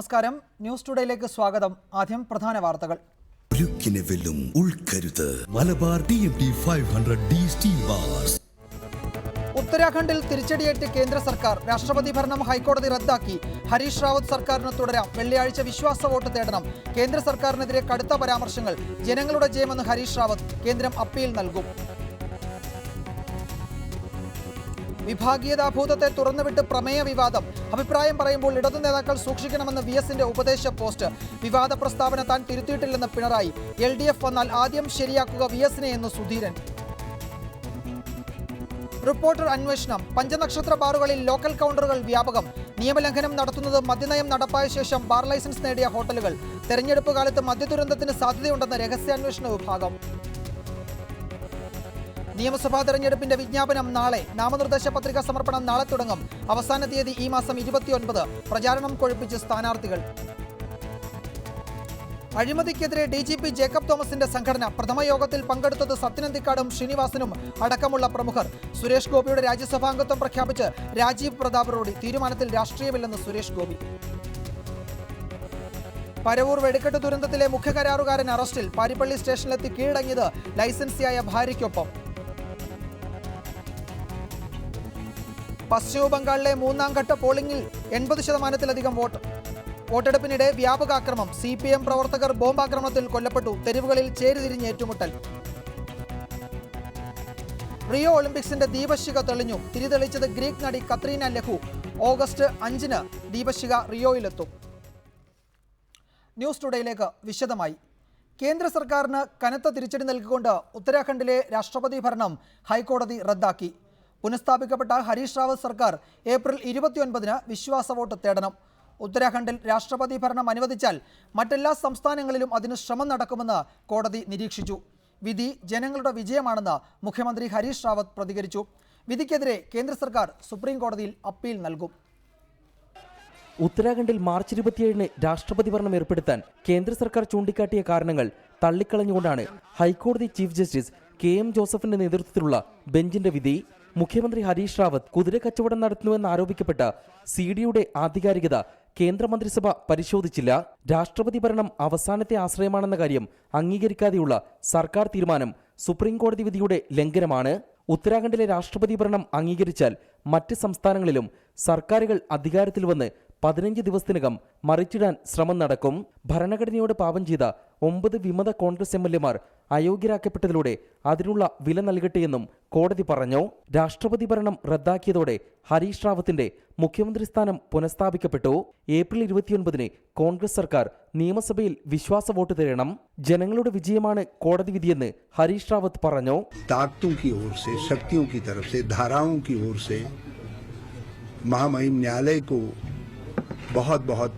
നമസ്കാരം, ന്യൂസ് ടുഡേയിലേക്ക് സ്വാഗതം. ആദ്യം പ്രധാന വാർത്തകൾ. Malabar TMT 500D steel bars. ഉത്തരാഖണ്ഡിൽ തിരിച്ചടിയേറ്റ് കേന്ദ്ര സർക്കാർ. രാഷ്ട്രപതി ഭരണം ഹൈക്കോടതി റദ്ദാക്കി. ഹരീഷ് റാവത്ത് സർക്കാരിന് തുടരാം. വെള്ളിയാഴ്ച വിശ്വാസ വോട്ട് തേടണം. കേന്ദ്ര സർക്കാരിനെതിരെ കടുത്ത പരാമർശങ്ങൾ. ജനങ്ങളുടെ ജയമെന്ന് ഹരീഷ് റാവത്ത്. കേന്ദ്രം അപ്പീൽ നൽകും. വിഭാഗീയതാഭൂതത്തെ തുറന്നുവിട്ട് പ്രമേയ വിവാദം. അഭിപ്രായം പറയുമ്പോൾ ഇടതു നേതാക്കൾ സൂക്ഷിക്കണമെന്ന് VSന്റെ ഉപദേശ പോസ്റ്റ്. വിവാദ പ്രസ്താവന താൻ തിരുത്തിയിട്ടില്ലെന്ന് പിണറായി. LDF വന്നാൽ ആദ്യം ശരിയാക്കുക VSനെ എന്ന് സുധീരൻ. റിപ്പോർട്ടർ അന്വേഷണം. പഞ്ചനക്ഷത്ര ബാറുകളിൽ ലോക്കൽ കൗണ്ടറുകൾ വ്യാപകം. നിയമലംഘനം നടത്തുന്നത് മദ്യനയം നടപ്പായ ശേഷം ബാർ ലൈസൻസ് നേടിയ ഹോട്ടലുകൾ. തെരഞ്ഞെടുപ്പ് കാലത്ത് മദ്യദുരന്തത്തിന് സാധ്യതയുണ്ടെന്ന് രഹസ്യാന്വേഷണ വിഭാഗം. നിയമസഭാ തെരഞ്ഞെടുപ്പിന്റെ വിജ്ഞാപനം നാളെ. നാമനിർദ്ദേശ പത്രിക സമർപ്പണം നാളെ തുടങ്ങും. അവസാന തീയതി ഈ മാസം 29. പ്രചാരണം കൊഴുപ്പിച്ച് സ്ഥാനാർത്ഥികൾ. അഴിമതിക്കെതിരെ DGP ജേക്കബ് തോമസിന്റെ സംഘടന. പ്രഥമ യോഗത്തിൽ പങ്കെടുത്തത് സത്യനന്ദിക്കാടും ശ്രീനിവാസനും അടക്കമുള്ള പ്രമുഖർ. സുരേഷ് ഗോപിയുടെ രാജ്യസഭാംഗത്വം പ്രഖ്യാപിച്ച് രാജീവ് പ്രതാപ് റൂഡി. തീരുമാനത്തിൽ രാഷ്ട്രീയമില്ലെന്ന് സുരേഷ് ഗോപി. പരവൂർ വെടിക്കെട്ട് ദുരന്തത്തിലെ മുഖ്യ കരാറുകാരൻ അറസ്റ്റിൽ. പാരിപ്പള്ളി സ്റ്റേഷനിലെത്തി കീഴടങ്ങിയത് ലൈസൻസിയായ ഭാര്യയ്ക്കൊപ്പം. പശ്ചിമ ബംഗാളിലെ മൂന്നാം ഘട്ട പോളിംഗിൽ 80%-ലധികം വോട്ട്. വോട്ടെടുപ്പിനിടെ വ്യാപകാക്രമം. CPM പ്രവർത്തകർ ബോംബാക്രമണത്തിൽ കൊല്ലപ്പെട്ടു. തെരുവുകളിൽ ചേരിതിരിഞ്ഞ് ഏറ്റുമുട്ടൽ. റിയോ ഒളിമ്പിക്സിന്റെ ദീപശിഖ തെളിഞ്ഞു. തിരിതെളിച്ചത് ഗ്രീക്ക് നടി കത്രീന ലഹു. ഓഗസ്റ്റ് 5-ന് ദീപശിഖ റിയോയിലെത്തും. ന്യൂസ് ടുഡേയിലേക്ക് വിശദമായി. കേന്ദ്ര സർക്കാരിന് കനത്ത തിരിച്ചടി നൽകിക്കൊണ്ട് ഉത്തരാഖണ്ഡിലെ രാഷ്ട്രപതി ഭരണം ഹൈക്കോടതി റദ്ദാക്കി. പുനഃസ്ഥാപിക്കപ്പെട്ട ഹരീഷ് റാവത്ത് സർക്കാർ ഏപ്രിൽ 29-ന് വിശ്വാസ വോട്ട് തേടണം. ഉത്തരാഖണ്ഡിൽ രാഷ്ട്രപതി ഭരണം അനുവദിച്ചാൽ മറ്റെല്ലാ സംസ്ഥാനങ്ങളിലും അതിന് ശ്രമം നടക്കുമെന്ന് കോടതി നിരീക്ഷിച്ചു. വിധി ജനങ്ങളുടെ വിജയമാണെന്ന് മുഖ്യമന്ത്രി ഹരീഷ് റാവത്ത് പ്രതികരിച്ചു. വിധിക്കെതിരെ കേന്ദ്ര സർക്കാർ സുപ്രീം കോടതിയിൽ അപ്പീൽ നൽകും. ഉത്തരാഖണ്ഡിൽ മാർച്ച് 27-ന് രാഷ്ട്രപതി ഭരണം ഏർപ്പെടുത്താൻ കേന്ദ്ര സർക്കാർ ചൂണ്ടിക്കാട്ടിയ കാരണങ്ങൾ തള്ളിക്കളഞ്ഞുകൊണ്ടാണ് ഹൈക്കോടതി ചീഫ് ജസ്റ്റിസ് KM ജോസഫിന്റെ നേതൃത്വത്തിലുള്ള ബെഞ്ചിന്റെ വിധി. മുഖ്യമന്ത്രി ഹരീഷ് റാവത്ത് കുതിര കച്ചവടം നടത്തുന്നുവെന്ന് ആരോപിക്കപ്പെട്ട CDയുടെ ആധികാരികത കേന്ദ്രമന്ത്രിസഭ പരിശോധിച്ചില്ല. രാഷ്ട്രപതി ഭരണം അവസാനത്തെ ആശ്രയമാണെന്ന കാര്യം അംഗീകരിക്കാതെയുള്ള സർക്കാർ തീരുമാനം സുപ്രീം കോടതി വിധിയുടെ ലംഘനമാണ്. ഉത്തരാഖണ്ഡിലെ രാഷ്ട്രപതി ഭരണം അംഗീകരിച്ചാൽ മറ്റ് സംസ്ഥാനങ്ങളിലും സർക്കാരുകൾ അധികാരത്തിൽ വന്ന് 15 ദിവസത്തിനകം മറിച്ചിടാൻ ശ്രമം നടക്കും. ഭരണഘടനയോട് പാപം ചെയ്ത 9 വിമത കോൺഗ്രസ് MLA-മാർ അയോഗ്യരാക്കപ്പെട്ടതിലൂടെ അതിനുള്ള വില നൽകട്ടെയെന്നും കോടതി പറഞ്ഞു. രാഷ്ട്രപതി ഭരണം റദ്ദാക്കിയതോടെ ഹരീഷ് റാവത്തിന്റെ മുഖ്യമന്ത്രി സ്ഥാനം പുനഃസ്ഥാപിക്കപ്പെട്ടു. ഏപ്രിൽ 29-ന് കോൺഗ്രസ് സർക്കാർ നിയമസഭയിൽ വിശ്വാസ വോട്ട് തേടണം. ജനങ്ങളുടെ വിജയമാണ് കോടതി വിധിയെന്ന് ഹരീഷ് റാവത്ത് പറഞ്ഞു. ताकतों की ओर से, शक्तियों की तरफ से, धाराओं की ओर से महामहिम न्यायालय को बहुत बहुत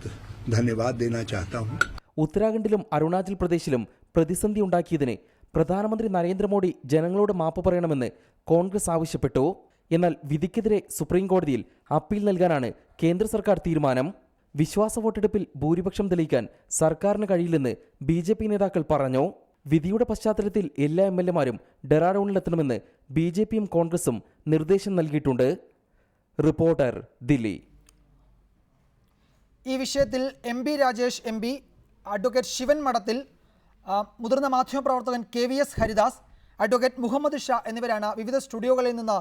धन्यवाद देना चाहता हूं. ഉത്തരാഖണ്ഡിലും അരുണാചൽ പ്രദേശിലും പ്രതിസന്ധി ഉണ്ടാക്കിയതിന് പ്രധാനമന്ത്രി നരേന്ദ്രമോദി ജനങ്ങളോട് മാപ്പ് പറയണമെന്ന് കോൺഗ്രസ് ആവശ്യപ്പെട്ടു. എന്നാൽ വിധിക്കെതിരെ സുപ്രീം കോടതിയിൽ അപ്പീൽ നൽകാനാണ് കേന്ദ്ര സർക്കാർ തീരുമാനം. വിശ്വാസ വോട്ടെടുപ്പിൽ ഭൂരിപക്ഷം തെളിയിക്കാൻ സർക്കാരിന് കഴിയില്ലെന്ന് BJP നേതാക്കൾ പറഞ്ഞു. വിധിയുടെ പശ്ചാത്തലത്തിൽ എല്ലാ MLA-മാരും ഡെറാഡൂണിലെത്തണമെന്ന് BJPയും കോൺഗ്രസും നിർദ്ദേശം നൽകിയിട്ടുണ്ട്. റിപ്പോർട്ടർ, ദില്ലി. ഈ വിഷയത്തിൽ MP Rajesh MP, advocate Shivan Madathil, മുതിർന്ന മാധ്യമപ്രവർത്തകൻ KVS ഹരിദാസ്, അഡ്വക്കേറ്റ് മുഹമ്മദ് ഷാ എന്നിവരാണ് വിവിധ സ്റ്റുഡിയോകളിൽ നിന്ന്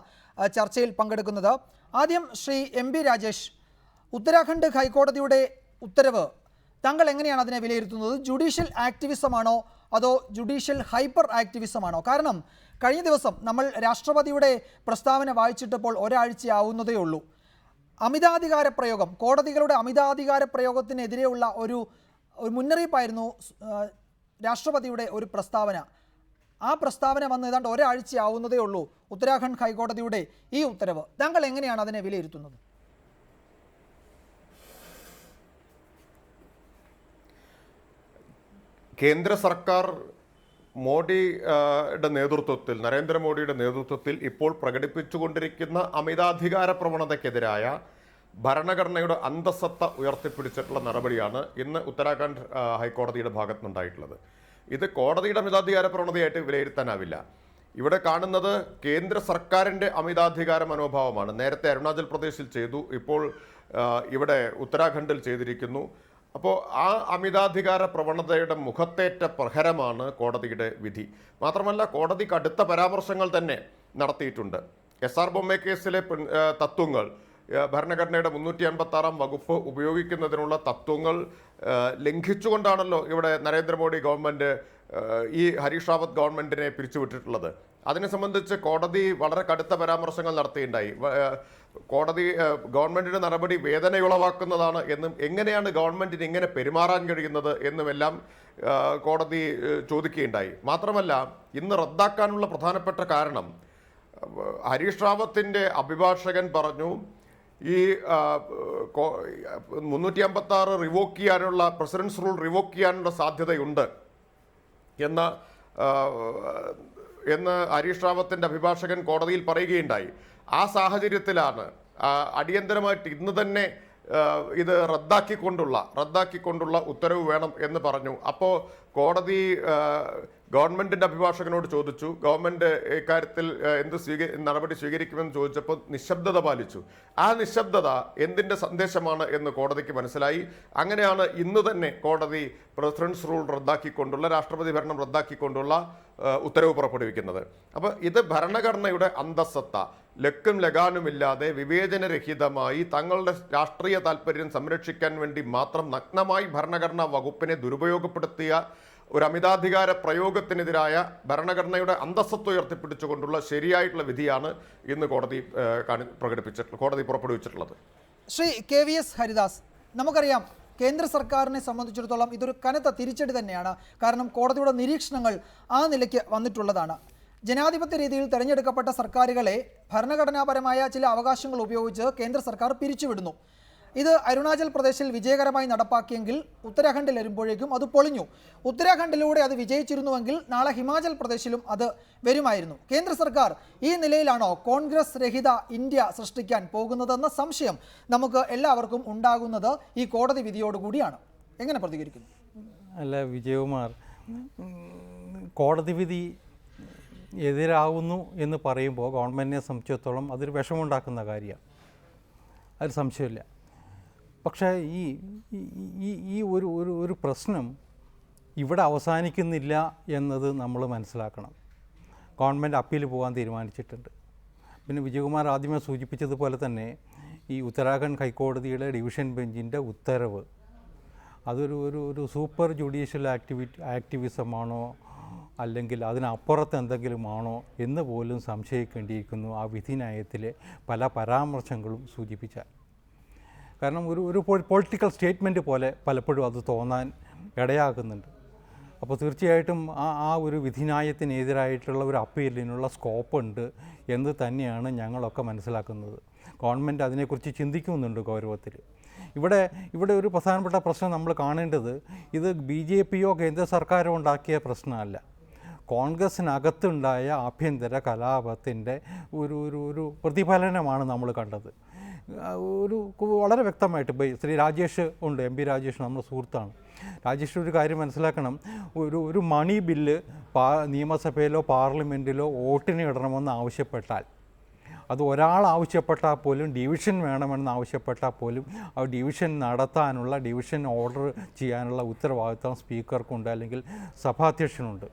ചർച്ചയിൽ പങ്കെടുക്കുന്നത്. ആദ്യം ശ്രീ MP രാജേഷ്, ഉത്തരാഖണ്ഡ് ഹൈക്കോടതിയുടെ ഉത്തരവ് താങ്കൾ എങ്ങനെയാണ് അതിനെ വിലയിരുത്തുന്നത്? ജുഡീഷ്യൽ ആക്ടിവിസമാണോ അതോ ജുഡീഷ്യൽ ഹൈപ്പർ ആക്ടിവിസമാണോ? കാരണം കഴിഞ്ഞ ദിവസം നമ്മൾ രാഷ്ട്രപതിയുടെ പ്രസ്താവന വായിച്ചിട്ടപ്പോൾ ഒരാഴ്ചയാവുന്നതേ ഉള്ളൂ. അമിതാധികാര പ്രയോഗം, കോടതികളുടെ അമിതാധികാര പ്രയോഗത്തിനെതിരെയുള്ള ഒരു മുന്നറിയിപ്പായിരുന്നു രാഷ്ട്രപതിയുടെ ഒരു പ്രസ്താവന. ആ പ്രസ്താവന വന്ന് ഏതാണ്ട് ഒരാഴ്ചയാവുന്നതേ ഉള്ളൂ ഉത്തരാഖണ്ഡ് ഹൈക്കോടതിയുടെ ഈ ഉത്തരവ്. താങ്കൾ എങ്ങനെയാണ് അതിനെ വിലയിരുത്തുന്നത്? കേന്ദ്ര സർക്കാർ മോഡിയുടെ നേതൃത്വത്തിൽ, നരേന്ദ്രമോദിയുടെ നേതൃത്വത്തിൽ ഇപ്പോൾ പ്രകടിപ്പിച്ചുകൊണ്ടിരിക്കുന്ന അമിതാധികാര പ്രവണതയ്ക്കെതിരായ ഭരണഘടനയുടെ അന്തസത്ത ഉയർത്തിപ്പിടിച്ചിട്ടുള്ള നടപടിയാണ് ഇന്ന് ഉത്തരാഖണ്ഡ് ഹൈക്കോടതിയുടെ ഭാഗത്തുനിന്നുണ്ടായിട്ടുള്ളത്. ഇത് കോടതിയുടെ അമിതാധികാര പ്രവണതയായിട്ട് വിലയിരുത്താനാവില്ല. ഇവിടെ കാണുന്നത് കേന്ദ്ര സർക്കാരിൻ്റെ അമിതാധികാര മനോഭാവമാണ്. നേരത്തെ അരുണാചൽ പ്രദേശിൽ ചെയ്തു, ഇപ്പോൾ ഇവിടെ ഉത്തരാഖണ്ഡിൽ ചെയ്തിരിക്കുന്നു. അപ്പോൾ ആ അമിതാധികാര പ്രവണതയുടെ മുഖത്തേറ്റ പ്രഹരമാണ് കോടതിയുടെ വിധി. മാത്രമല്ല കോടതി കടുത്ത പരാമർശങ്ങൾ തന്നെ നടത്തിയിട്ടുണ്ട്. SR ബൊമ്മ കേസിലെ തത്വങ്ങൾ, ഭരണഘടനയുടെ 356 വകുപ്പ് ഉപയോഗിക്കുന്നതിനുള്ള തത്വങ്ങൾ ലംഘിച്ചുകൊണ്ടാണല്ലോ ഇവിടെ നരേന്ദ്രമോദി ഗവൺമെൻറ് ഈ ഹരീഷ് റാവത്ത് ഗവൺമെൻറ്റിനെ പിരിച്ചുവിട്ടിട്ടുള്ളത്. അതിനെ സംബന്ധിച്ച് കോടതി വളരെ കടുത്ത പരാമർശങ്ങൾ നടത്തിയിട്ടുണ്ടായി. കോടതി ഗവൺമെൻറ്റിൻ്റെ നടപടി വേദനയുളവാക്കുന്നതാണ് എന്നും എങ്ങനെയാണ് ഗവൺമെൻറ്റിന് ഇങ്ങനെ പെരുമാറാൻ കഴിയുന്നത് എന്നുമെല്ലാം കോടതി ചോദിക്കുകയുണ്ടായി. മാത്രമല്ല ഇന്ന് റദ്ദാക്കാനുള്ള പ്രധാനപ്പെട്ട കാരണം ഹരീഷ് റാവത്തിൻ്റെ അഭിഭാഷകൻ പറഞ്ഞു ഈ 356 റിവോക്ക് ചെയ്യാനുള്ള, പ്രസിഡൻസ് റൂൾ റിവോക്ക് ചെയ്യാനുള്ള സാധ്യതയുണ്ട് എന്ന് ഹരീഷ് റാവത്തിൻ്റെ അഭിഭാഷകൻ കോടതിയിൽ പറയുകയുണ്ടായി. ആ സാഹചര്യത്തിലാണ് അടിയന്തരമായിട്ട് ഇന്ന് തന്നെ ഇത് റദ്ദാക്കിക്കൊണ്ടുള്ള ഉത്തരവ് വേണം എന്ന് പറഞ്ഞു. അപ്പോൾ കോടതി ഗവൺമെൻറ്റിൻ്റെ അഭിഭാഷകനോട് ചോദിച്ചു, ഗവൺമെൻറ് ഇക്കാര്യത്തിൽ എന്ത് നടപടി സ്വീകരിക്കുമെന്ന് ചോദിച്ചപ്പോൾ നിശബ്ദത പാലിച്ചു. ആ നിശബ്ദത എന്തിൻ്റെ സന്ദേശമാണ് എന്ന് കോടതിക്ക് മനസ്സിലായി. അങ്ങനെയാണ് ഇന്ന് തന്നെ കോടതി പ്രസിഡൻസ് റൂൾ റദ്ദാക്കിക്കൊണ്ടുള്ള, രാഷ്ട്രപതി ഭരണം റദ്ദാക്കിക്കൊണ്ടുള്ള ഉത്തരവ് പുറപ്പെടുവിക്കുന്നത്. അപ്പോൾ ഇത് ഭരണഘടനയുടെ അന്തസ്സത്ത ലക്കും ലഗാനുമില്ലാതെ വിവേചനരഹിതമായി തങ്ങളുടെ രാഷ്ട്രീയ താല്പര്യം സംരക്ഷിക്കാൻ വേണ്ടി മാത്രം നഗ്നമായി ഭരണഘടനാ വകുപ്പിനെ ദുരുപയോഗപ്പെടുത്തിയ ഒരു അമിതാധികാര പ്രയോഗത്തിനെതിരായ ഭരണഘടനയുടെ അന്തസ്സത്വം ഉയർത്തിപ്പിടിച്ചുകൊണ്ടുള്ള ശരിയായിട്ടുള്ള വിധിയാണ് ഇന്ന് കോടതി പുറപ്പെടുവിച്ചിട്ടുള്ളത്. ശ്രീ KVS ഹരിദാസ്, നമുക്കറിയാം കേന്ദ്ര സർക്കാരിനെ സംബന്ധിച്ചിടത്തോളം ഇതൊരു കനത്ത തിരിച്ചടി തന്നെയാണ്. കാരണം കോടതിയുടെ നിരീക്ഷണങ്ങൾ ആ നിലയ്ക്ക് വന്നിട്ടുള്ളതാണ്. ജനാധിപത്യ രീതിയിൽ തിരഞ്ഞെടുക്കപ്പെട്ട സർക്കാരുകളെ ഭരണഘടനാപരമായ ചില അവകാശങ്ങൾ ഉപയോഗിച്ച് കേന്ദ്ര സർക്കാർ പിരിച്ചുവിടുന്നു. ഇത് അരുണാചൽ പ്രദേശിൽ വിജയകരമായി നടപ്പാക്കിയെങ്കിൽ ഉത്തരാഖണ്ഡിൽ വരുമ്പോഴേക്കും അത് പൊളിഞ്ഞു. ഉത്തരാഖണ്ഡിലൂടെ അത് വിജയിച്ചിരുന്നുവെങ്കിൽ നാളെ ഹിമാചൽ പ്രദേശിലും അത് വരുമായിരുന്നു. കേന്ദ്ര സർക്കാർ ഈ നിലയിലാണോ കോൺഗ്രസ് രഹിത ഇന്ത്യ സൃഷ്ടിക്കാൻ പോകുന്നതെന്ന സംശയം നമുക്ക് എല്ലാവർക്കും ഉണ്ടാകുന്നത് ഈ കോടതി വിധിയോടുകൂടിയാണ്. എങ്ങനെ പ്രതികരിക്കുന്നു? അല്ല വിജയകുമാർ, കോടതി വിധി എതിരാകുന്നു എന്ന് പറയുമ്പോൾ ഗവൺമെൻറ്റിനെ സംബന്ധിച്ചിടത്തോളം അതൊരു വിഷമമുണ്ടാക്കുന്ന കാര്യമാണ്, അതിൽ സംശയമില്ല. പക്ഷേ ഈ ഒരു പ്രശ്നം ഇവിടെ അവസാനിക്കുന്നില്ല എന്നത് നമ്മൾ മനസ്സിലാക്കണം. ഗവൺമെൻറ് അപ്പീൽ പോകാൻ തീരുമാനിച്ചിട്ടുണ്ട്. പിന്നെ വിജയകുമാർ ആദ്യമേ സൂചിപ്പിച്ചതുപോലെ തന്നെ ഈ ഉത്തരാഖണ്ഡ് ഹൈക്കോടതിയുടെ ഡിവിഷൻ ബെഞ്ചിൻ്റെ ഉത്തരവ് അതൊരു സൂപ്പർ ജുഡീഷ്യൽ ആക്ടിവിസമാണോ അല്ലെങ്കിൽ അതിനപ്പുറത്ത് എന്തെങ്കിലും ആണോ എന്ന് പോലും സംശയിക്കേണ്ടിയിരിക്കുന്നു ആ വിധിന്യായത്തിലെ പല പരാമർശങ്ങളും സൂചിപ്പിച്ചാൽ. കാരണം ഒരു പൊളിറ്റിക്കൽ സ്റ്റേറ്റ്മെൻറ്റ് പോലെ പലപ്പോഴും അത് തോന്നാൻ ഇടയാകുന്നുണ്ട്. അപ്പോൾ തീർച്ചയായിട്ടും ആ ഒരു വിധിന്യായത്തിനെതിരായിട്ടുള്ള ഒരു അപ്പീലിനുള്ള സ്കോപ്പ് ഉണ്ട് എന്ന് തന്നെയാണ് ഞങ്ങളൊക്കെ മനസ്സിലാക്കുന്നത്. ഗവൺമെൻറ് അതിനെക്കുറിച്ച് ചിന്തിക്കുന്നുണ്ട് ഗൗരവത്തിൽ. ഇവിടെ ഒരു പ്രധാനപ്പെട്ട പ്രശ്നം നമ്മൾ കാണേണ്ടത് ഇത് BJPയോ കേന്ദ്ര സർക്കാരോ ഉണ്ടാക്കിയ പ്രശ്നമല്ല. കോൺഗ്രസ്സിനകത്തുണ്ടായ ആഭ്യന്തര കലാപത്തിൻ്റെ ഒരു പ്രതിഫലനമാണ് നമ്മൾ കണ്ടത്. വളരെ വ്യക്തമായിട്ട് ശ്രീ രാജേഷ് ഉണ്ട്, MP രാജേഷ് നമ്മുടെ സുഹൃത്താണ്. രാജേഷ് ഒരു കാര്യം മനസ്സിലാക്കണം, ഒരു മണി ബില്ല് നിയമസഭയിലോ പാർലമെൻറ്റിലോ വോട്ടിന് ഇടണമെന്ന് ആവശ്യപ്പെട്ടാൽ, അത് ഒരാൾ ആവശ്യപ്പെട്ടാൽ പോലും ഡിവിഷൻ വേണമെന്ന് ആവശ്യപ്പെട്ടാൽ പോലും ആ ഡിവിഷൻ നടത്താനുള്ള, ഡിവിഷൻ ഓർഡർ ചെയ്യാനുള്ള ഉത്തരവാദിത്വം സ്പീക്കർക്കുണ്ട്, അല്ലെങ്കിൽ സഭാധ്യക്ഷനുണ്ട്.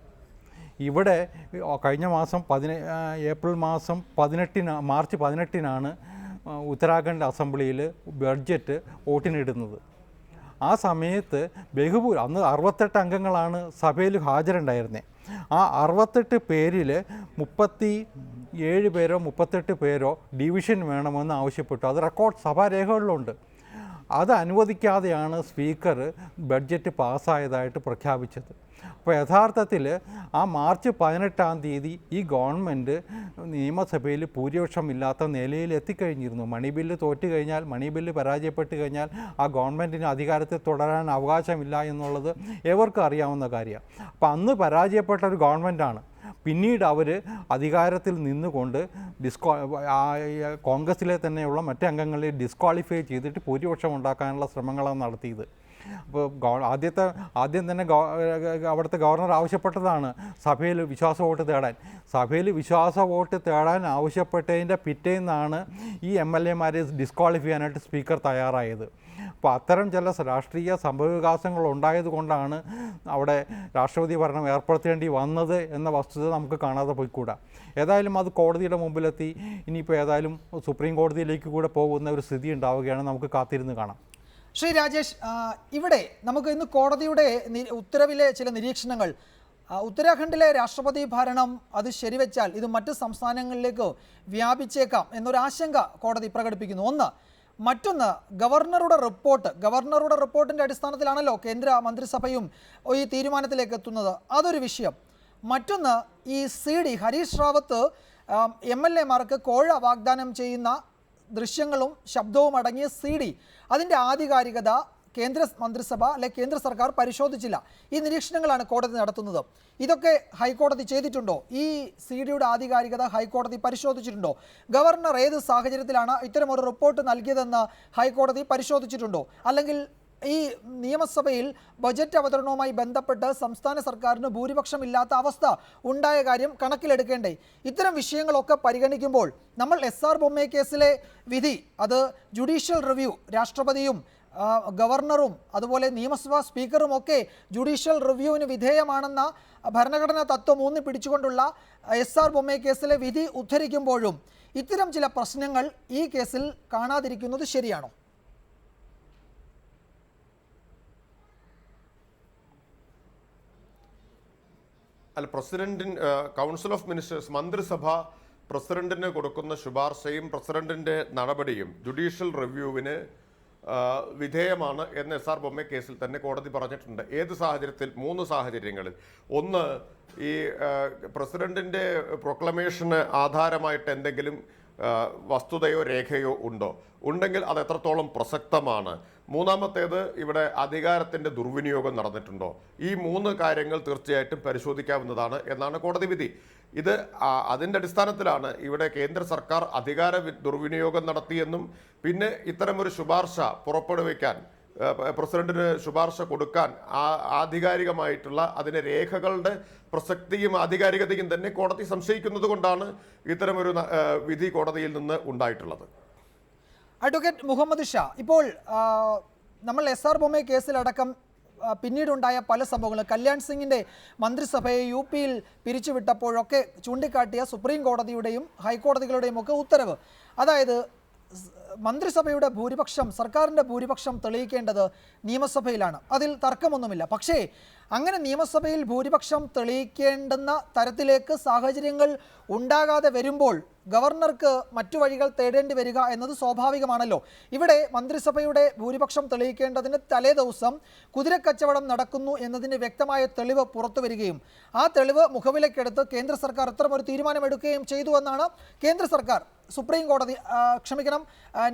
ഇവിടെ കഴിഞ്ഞ മാസം മാർച്ച് 18 ഉത്തരാഖണ്ഡ് അസംബ്ലിയിൽ ബഡ്ജറ്റ് വോട്ടിനിടുന്നത്. ആ സമയത്ത് അന്ന് 68 അംഗങ്ങളാണ് സഭയിൽ ഹാജരുണ്ടായിരുന്നത്. ആ 68 പേരിൽ 37 പേരോ 38 പേരോ ഡിവിഷൻ വേണമെന്ന് ആവശ്യപ്പെട്ടു. അത് റെക്കോർഡ് സഭാരേഖകളിലുണ്ട്. അത് അനുവദിക്കാതെയാണ് സ്പീക്കർ ബഡ്ജറ്റ് പാസ്സായതായിട്ട് പ്രഖ്യാപിച്ചത്. അപ്പോൾ യഥാർത്ഥത്തിൽ ആ മാർച്ച് 18 ഈ ഗവൺമെൻറ് നിയമസഭയിൽ ഭൂരിപക്ഷമില്ലാത്ത നിലയിൽ എത്തിക്കഴിഞ്ഞിരുന്നു. മണി ബില്ല് തോറ്റുകഴിഞ്ഞാൽ, മണി ബില്ല് പരാജയപ്പെട്ട് കഴിഞ്ഞാൽ ആ ഗവൺമെൻറ്റിന് അധികാരത്തിൽ തുടരാൻ അവകാശമില്ല എന്നുള്ളത് ഏവർക്കും അറിയാവുന്ന കാര്യമാണ്. അപ്പോൾ അന്ന് പരാജയപ്പെട്ട ഒരു ഗവൺമെൻറ്റാണ്. പിന്നീട് അവർ അധികാരത്തിൽ നിന്നുകൊണ്ട് കോൺഗ്രസ്സിലെ തന്നെയുള്ള മറ്റ് അംഗങ്ങളെ ഡിസ്ക്വാളിഫൈ ചെയ്തിട്ട് ഭൂരിപക്ഷം ഉണ്ടാക്കാനുള്ള ശ്രമങ്ങളാണ് നടത്തിയത്. അപ്പോൾ ആദ്യം തന്നെ അവിടുത്തെ ഗവർണർ ആവശ്യപ്പെട്ടതാണ് സഭയിൽ വിശ്വാസ വോട്ട് തേടാൻ. സഭയിൽ വിശ്വാസ വോട്ട് തേടാൻ ആവശ്യപ്പെട്ടതിൻ്റെ പിറ്റേന്നാണ് ഈ MLA മാരെ ഡിസ്ക്വാളിഫൈ ചെയ്യാനായിട്ട് സ്പീക്കർ തയ്യാറായത്. അപ്പോൾ അത്തരം ചില രാഷ്ട്രീയ സംഭവവികാസങ്ങൾ ഉണ്ടായതുകൊണ്ടാണ് അവിടെ രാഷ്ട്രപതി ഭരണം ഏർപ്പെടുത്തേണ്ടി വന്നത് എന്ന വസ്തുത നമുക്ക് കാണാതെ പോയിക്കൂടാ. ഏതായാലും അത് കോടതിയുടെ മുമ്പിലെത്തി ഇനിയിപ്പോൾ ഏതായാലും സുപ്രീം കോടതിയിലേക്ക് കൂടെ പോകുന്ന ഒരു സ്ഥിതി ഉണ്ടാവുകയാണ്. നമുക്ക് കാത്തിരുന്ന് കാണാം. ശ്രീ രാജേഷ്, ഇവിടെ നമുക്ക് ഇന്ന് കോടതിയുടെ ഉത്തരവിലെ ചില നിരീക്ഷണങ്ങൾ, ഉത്തരാഖണ്ഡിലെ രാഷ്ട്രപതി ഭരണം അത് ശരിവെച്ചാൽ ഇത് മറ്റ് സംസ്ഥാനങ്ങളിലേക്ക് വ്യാപിച്ചേക്കാം എന്നൊരാശങ്ക കോടതി പ്രകടിപ്പിക്കുന്നു. മറ്റൊന്ന് ഗവർണറുടെ റിപ്പോർട്ടിൻ്റെ അടിസ്ഥാനത്തിലാണല്ലോ കേന്ദ്ര മന്ത്രിസഭയും ഈ തീരുമാനത്തിലേക്ക് എത്തുന്നത്. അതൊരു വിഷയം. മറ്റൊന്ന് ഈ CD ഹരീഷ് റാവത്ത് MLA-മാർക്ക് കോഴ വാഗ്ദാനം ചെയ്യുന്ന ദൃശ്യങ്ങളും ശബ്ദവും അടങ്ങിയ CD അതിൻ്റെ ആധികാരികത കേന്ദ്ര മന്ത്രിസഭ കേന്ദ്ര സർക്കാർ പരിശോധിച്ചില്ല. ഈ നിരീക്ഷണങ്ങളാണ് കോടതി നടത്തുന്നത്. ഇതൊക്കെ ഹൈക്കോടതി ചെയ്തിട്ടുണ്ടോ? ഈ CD-യുടെ ആധികാരികത ഹൈക്കോടതി പരിശോധിച്ചിട്ടുണ്ടോ? ഗവർണർ ഏത് സാഹചര്യത്തിലാണ് ഇത്തരമൊരു റിപ്പോർട്ട് നൽകിയതെന്ന് ഹൈക്കോടതി പരിശോധിച്ചിട്ടുണ്ടോ? അല്ലെങ്കിൽ ഈ നിയമസഭയിൽ ബജറ്റ് അവതരണവുമായി ബന്ധപ്പെട്ട് സംസ്ഥാന സർക്കാരിന് ഭൂരിപക്ഷമില്ലാത്ത അവസ്ഥ ഉണ്ടായ കാര്യം കണക്കിലെടുക്കേണ്ടേ? ഇത്തരം വിഷയങ്ങളൊക്കെ പരിഗണിക്കുമ്പോൾ നമ്മൾ SR ബൊമ്മെ കേസിലെ വിധി അത് ജുഡീഷ്യൽ റിവ്യൂ, രാഷ്ട്രപതിയും ഗവർണറും അതുപോലെ നിയമസഭാ സ്പീക്കറും ഒക്കെ ജുഡീഷ്യൽ റിവ്യൂവിന് വിധേയമാണെന്ന ഭരണഘടനാ തത്വം ഊന്നി പിടിച്ചുകൊണ്ടുള്ള SR ബൊമ്മെ കേസിലെ വിധി ഉദ്ധരിക്കുമ്പോഴും ഇത്തരം ചില പ്രശ്നങ്ങൾ ഈ കേസിൽ കാണാതിരിക്കുന്നത് ശരിയാണോ? കൗൺസിൽ ഓഫ് മിനിസ്റ്റേഴ്സ് മന്ത്രിസഭ പ്രസിഡന്റിന് കൊടുക്കുന്ന ശുപാർശയും പ്രസിഡന്റിന്റെ നടപടിയും ജുഡീഷ്യൽ റിവ്യൂവിന് വിധേയമാണ് എന്ന് SR ബൊമ്മെ കേസിൽ തന്നെ കോടതി പറഞ്ഞിട്ടുണ്ട്. ഏത് സാഹചര്യത്തിൽ? 3 സാഹചര്യങ്ങളിൽ. ഒന്ന്, ഈ പ്രസിഡന്റിന്റെ പ്രൊക്ലമേഷന് ആധാരമായിട്ട് എന്തെങ്കിലും വസ്തുതയോ രേഖയോ ഉണ്ടെങ്കിൽ അത് എത്രത്തോളം പ്രസക്തമാണ്. മൂന്നാമത്തേത്, ഇവിടെ അധികാരത്തിൻ്റെ ദുർവിനിയോഗം നടന്നിട്ടുണ്ടോ. ഈ 3 കാര്യങ്ങൾ തീർച്ചയായിട്ടും പരിശോധിക്കാവുന്നതാണ് എന്നാണ് കോടതി വിധി. ഇത് അതിൻ്റെ അടിസ്ഥാനത്തിലാണ് ഇവിടെ കേന്ദ്ര സർക്കാർ അധികാര ദുർവിനിയോഗം നടത്തിയെന്നും പിന്നെ ഇത്തരമൊരു ശുപാർശ പുറപ്പെടുവിക്കാൻ പ്രസിഡന്റിന് ശുപാർശ കൊടുക്കാൻ ആധികാരികമായിട്ടുള്ള അതിൻ്റെ രേഖകളുടെ പ്രസക്തിയും ആധികാരികതയും തന്നെ കോടതി സംശയിക്കുന്നത് കൊണ്ടാണ് ഇത്തരമൊരു വിധി കോടതിയിൽ നിന്ന് ഉണ്ടായിട്ടുള്ളത്. അഡ്വക്കേറ്റ് മുഹമ്മദ് ഷാ, ഇപ്പോൾ നമ്മൾ SR ബൊമ്മെ കേസിലടക്കം പിന്നീടുണ്ടായ പല സംഭവങ്ങളും, കല്യാൺ സിംഗിൻ്റെ മന്ത്രിസഭയെ UP-യിൽ പിരിച്ചുവിട്ടപ്പോഴൊക്കെ ചൂണ്ടിക്കാട്ടിയ സുപ്രീം കോടതിയുടെയും ഹൈക്കോടതികളുടെയും ഒക്കെ ഉത്തരവ്, അതായത് മന്ത്രിസഭയുടെ ഭൂരിപക്ഷം, സർക്കാരിൻ്റെ ഭൂരിപക്ഷം തെളിയിക്കേണ്ടത് നിയമസഭയിലാണ്. അതിൽ തർക്കമൊന്നുമില്ല. പക്ഷേ അങ്ങനെ നിയമസഭയിൽ ഭൂരിപക്ഷം തെളിയിക്കേണ്ടുന്ന തരത്തിലേക്ക് സാഹചര്യങ്ങൾ ഉണ്ടാകാതെ വരുമ്പോൾ ഗവർണർക്ക് മറ്റു വഴികൾ തേടേണ്ടി വരിക എന്നത് സ്വാഭാവികമാണല്ലോ. ഇവിടെ മന്ത്രിസഭയുടെ ഭൂരിപക്ഷം തെളിയിക്കേണ്ടതിന് തലേ ദിവസം കുതിരക്കച്ചവടം നടക്കുന്നു എന്നതിന് വ്യക്തമായ തെളിവ് പുറത്തു വരികയും ആ തെളിവ് മുഖവിലക്കെടുത്ത് കേന്ദ്ര സർക്കാർ ഇത്തരമൊരു തീരുമാനമെടുക്കുകയും ചെയ്തു എന്നാണ് കേന്ദ്ര സർക്കാർ സുപ്രീം കോടതി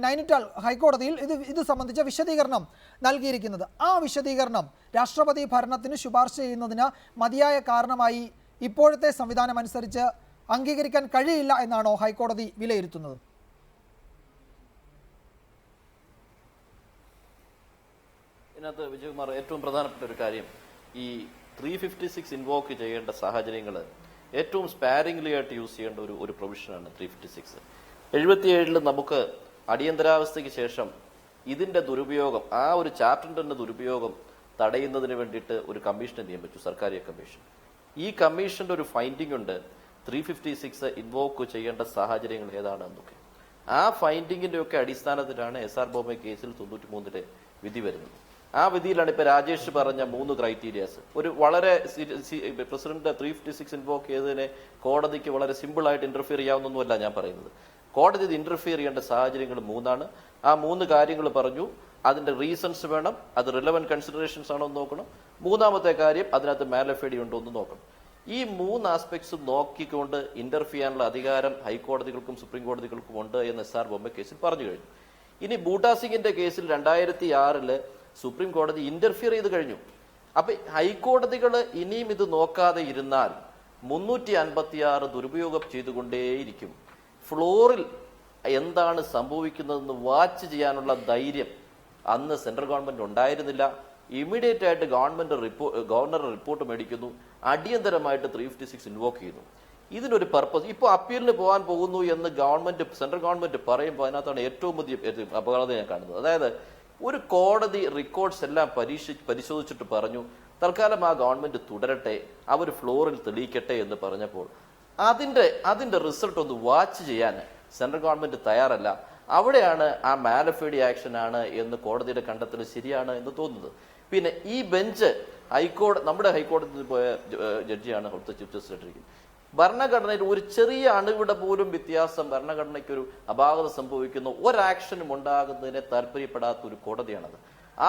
നൈനിറ്റാൾ ഹൈക്കോടതിയിൽ ഇത് സംബന്ധിച്ച വിശദീകരണം നൽകിയിരിക്കുന്നത്. ആ വിശദീകരണം രാഷ്ട്രപതി ഭരണത്തിന് ശുപാർശ ചെയ്യുന്നതിന് മതിയായ കാരണമായി ഇപ്പോഴത്തെ സംവിധാനം അനുസരിച്ച് അംഗീകരിക്കാൻ കഴിയില്ല എന്നാണോ ഹൈക്കോടതി വിലയിരുത്തുന്നത്? ഇതിനകത്ത് വിജയകുമാർ, ഏറ്റവും പ്രധാനപ്പെട്ട ഒരു കാര്യം, ഈ 356 ഇൻവോക്ക് ചെയ്യേണ്ട സാഹചര്യങ്ങൾ ഏറ്റവും സ്പാരിംഗ്ലി ആയിട്ട് യൂസ് ചെയ്യേണ്ട ഒരു പ്രൊവിഷനാണ് 356. 77 നമുക്ക് അടിയന്തരാവസ്ഥയ്ക്ക് ശേഷം ഇതിന്റെ ദുരുപയോഗം, ആ ഒരു ചാപ്റ്ററിന്റെ ദുരുപയോഗം തടയുന്നതിന് വേണ്ടിയിട്ട് ഒരു കമ്മീഷനെ നിയമിച്ചു, സർക്കാരിയ കമ്മീഷൻ. ഈ കമ്മീഷന്റെ ഒരു ഫൈൻഡിംഗ് ഉണ്ട്, 356 ഇൻവോക്ക് ചെയ്യേണ്ട സാഹചര്യങ്ങൾ ഏതാണെന്നൊക്കെ. ആ ഫൈൻഡിങ്ങിന്റെ ഒക്കെ അടിസ്ഥാനത്തിലാണ് SR ബൊമ്മെ കേസിൽ 93 വിധി വരുന്നത്. ആ വിധിയിലാണ് ഇപ്പൊ രാജേഷ് പറഞ്ഞ 3 ക്രൈറ്റീരിയാസ്. ഒരു വളരെ പ്രസിഡന്റ് 356 ഇൻവോക്ക് ചെയ്തതിനെ കോടതിക്ക് വളരെ സിമ്പിൾ ആയിട്ട് ഇന്റർഫിയർ ചെയ്യാവുന്നൊന്നുമല്ല ഞാൻ പറയുന്നത്. കോടതി ഇത് ഇന്റർഫിയർ ചെയ്യേണ്ട സാഹചര്യങ്ങൾ 3 ആ 3 കാര്യങ്ങൾ പറഞ്ഞു. അതിന്റെ റീസൺസ് വേണം, അത് റിലവന്റ് കൺസിഡറേഷൻസ് ആണോ എന്ന് നോക്കണം. മൂന്നാമത്തെ കാര്യം, അതിനകത്ത് മാലഫെഡി ഉണ്ടോ എന്ന് നോക്കണം. ഈ 3 ആസ്പെക്ട്സും നോക്കിക്കൊണ്ട് ഇന്റർഫിയർ ചെയ്യാനുള്ള അധികാരം ഹൈക്കോടതികൾക്കും സുപ്രീം കോടതികൾക്കും ഉണ്ട് എന്ന് SR ബൊമ്മെ കേസിൽ പറഞ്ഞു കഴിഞ്ഞു. ഇനി ബൂട്ടാ സിംഗിന്റെ കേസിൽ 2006 സുപ്രീം കോടതി ഇന്റർഫിയർ ചെയ്ത് കഴിഞ്ഞു. അപ്പൊ ഹൈക്കോടതികൾ ഇനിയും ഇത് നോക്കാതെ ഇരുന്നാൽ 356 ദുരുപയോഗം ചെയ്തുകൊണ്ടേയിരിക്കും. ഫ്ലോറിൽ എന്താണ് സംഭവിക്കുന്നതെന്ന് വാച്ച് ചെയ്യാനുള്ള ധൈര്യം അന്ന് സെൻട്രൽ ഗവൺമെന്റ് ഉണ്ടായിരുന്നില്ല. ഇമ്മീഡിയറ്റ് ആയിട്ട് ഗവർണർ റിപ്പോർട്ട് മേടിക്കുന്നു, അടിയന്തരമായിട്ട് 356 ഇൻവോക്ക് ചെയ്യുന്നു. ഇതിനൊരു പർപ്പസ്. ഇപ്പോൾ അപ്പീലിന് പോകാൻ പോകുന്നു എന്ന് സെൻട്രൽ ഗവൺമെന്റ് പറയുമ്പോൾ അതിനകത്താണ് ഏറ്റവും വലിയ അപകടത ഞാൻ കാണുന്നത്. അതായത് ഒരു കോടതി റെക്കോർഡ്സ് എല്ലാം പരിശോധിച്ചിട്ട് പറഞ്ഞു തൽക്കാലം ആ ഗവൺമെന്റ് തുടരട്ടെ, അവർ ഫ്ലോറിൽ തെളിയിക്കട്ടെ എന്ന് പറഞ്ഞപ്പോൾ അതിന്റെ റിസൾട്ട് ഒന്ന് വാച്ച് ചെയ്യാൻ സെൻട്രൽ ഗവൺമെന്റ് തയ്യാറല്ല. അവിടെയാണ് ആ മാലഫേഡി ആക്ഷൻ ആണ് എന്ന് കോടതിയുടെ കണ്ടെത്തൽ ശരിയാണ് എന്ന് തോന്നുന്നത്. പിന്നെ ഈ ബെഞ്ച് നമ്മുടെ ഹൈക്കോടതിയിൽ പോയ ജഡ്ജിയാണ് അവിടുത്തെ ചീഫ് ജസ്റ്റിസ് ആയിട്ടിരിക്കുന്നത്. ഭരണഘടനയിൽ ഒരു ചെറിയ അണുവിടെ പോലും വ്യത്യാസം, ഭരണഘടനയ്ക്കൊരു അപാകത സംഭവിക്കുന്ന ഒരാക്ഷനും ഉണ്ടാകുന്നതിനെ താല്പര്യപ്പെടാത്ത ഒരു കോടതിയാണത്.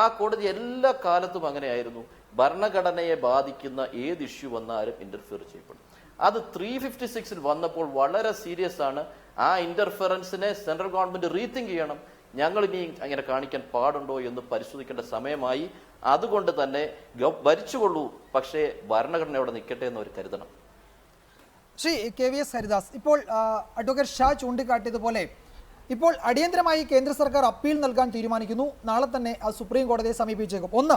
ആ കോടതി എല്ലാ കാലത്തും അങ്ങനെയായിരുന്നു. ഭരണഘടനയെ ബാധിക്കുന്ന ഏത് ഇഷ്യൂ വന്നാലും ഇന്റർഫിയർ ചെയ്യപ്പെടും. അത് 356 വന്നപ്പോൾ വളരെ സീരിയസ് ആണ്. ആ ഇന്റർഫിറൻസിനെ സെൻട്രൽ ഗവൺമെന്റ് റീതിങ്ക് ചെയ്യണം. ഞങ്ങൾ ഇനി അങ്ങനെ കാണിക്കാൻ പാടുണ്ടോ എന്ന് പരിശോധിക്കേണ്ട സമയമായി. അതുകൊണ്ട് തന്നെ ഭരിച്ചുകൊള്ളൂ, പക്ഷേ ഭരണഘടന അവിടെ നിൽക്കട്ടെ എന്ന് അവർ കരുതണം. ശ്രീ KVS ഹരിദാസ്, ഇപ്പോൾ അഡ്വക്കേറ്റ് ഷാ ചൂണ്ടിക്കാട്ടിയതുപോലെ ഇപ്പോൾ അടിയന്തരമായി കേന്ദ്ര സർക്കാർ അപ്പീൽ നൽകാൻ തീരുമാനിക്കുന്നു. നാളെ തന്നെ സുപ്രീം കോടതിയെ സമീപിച്ചേക്കും. ഒന്ന്,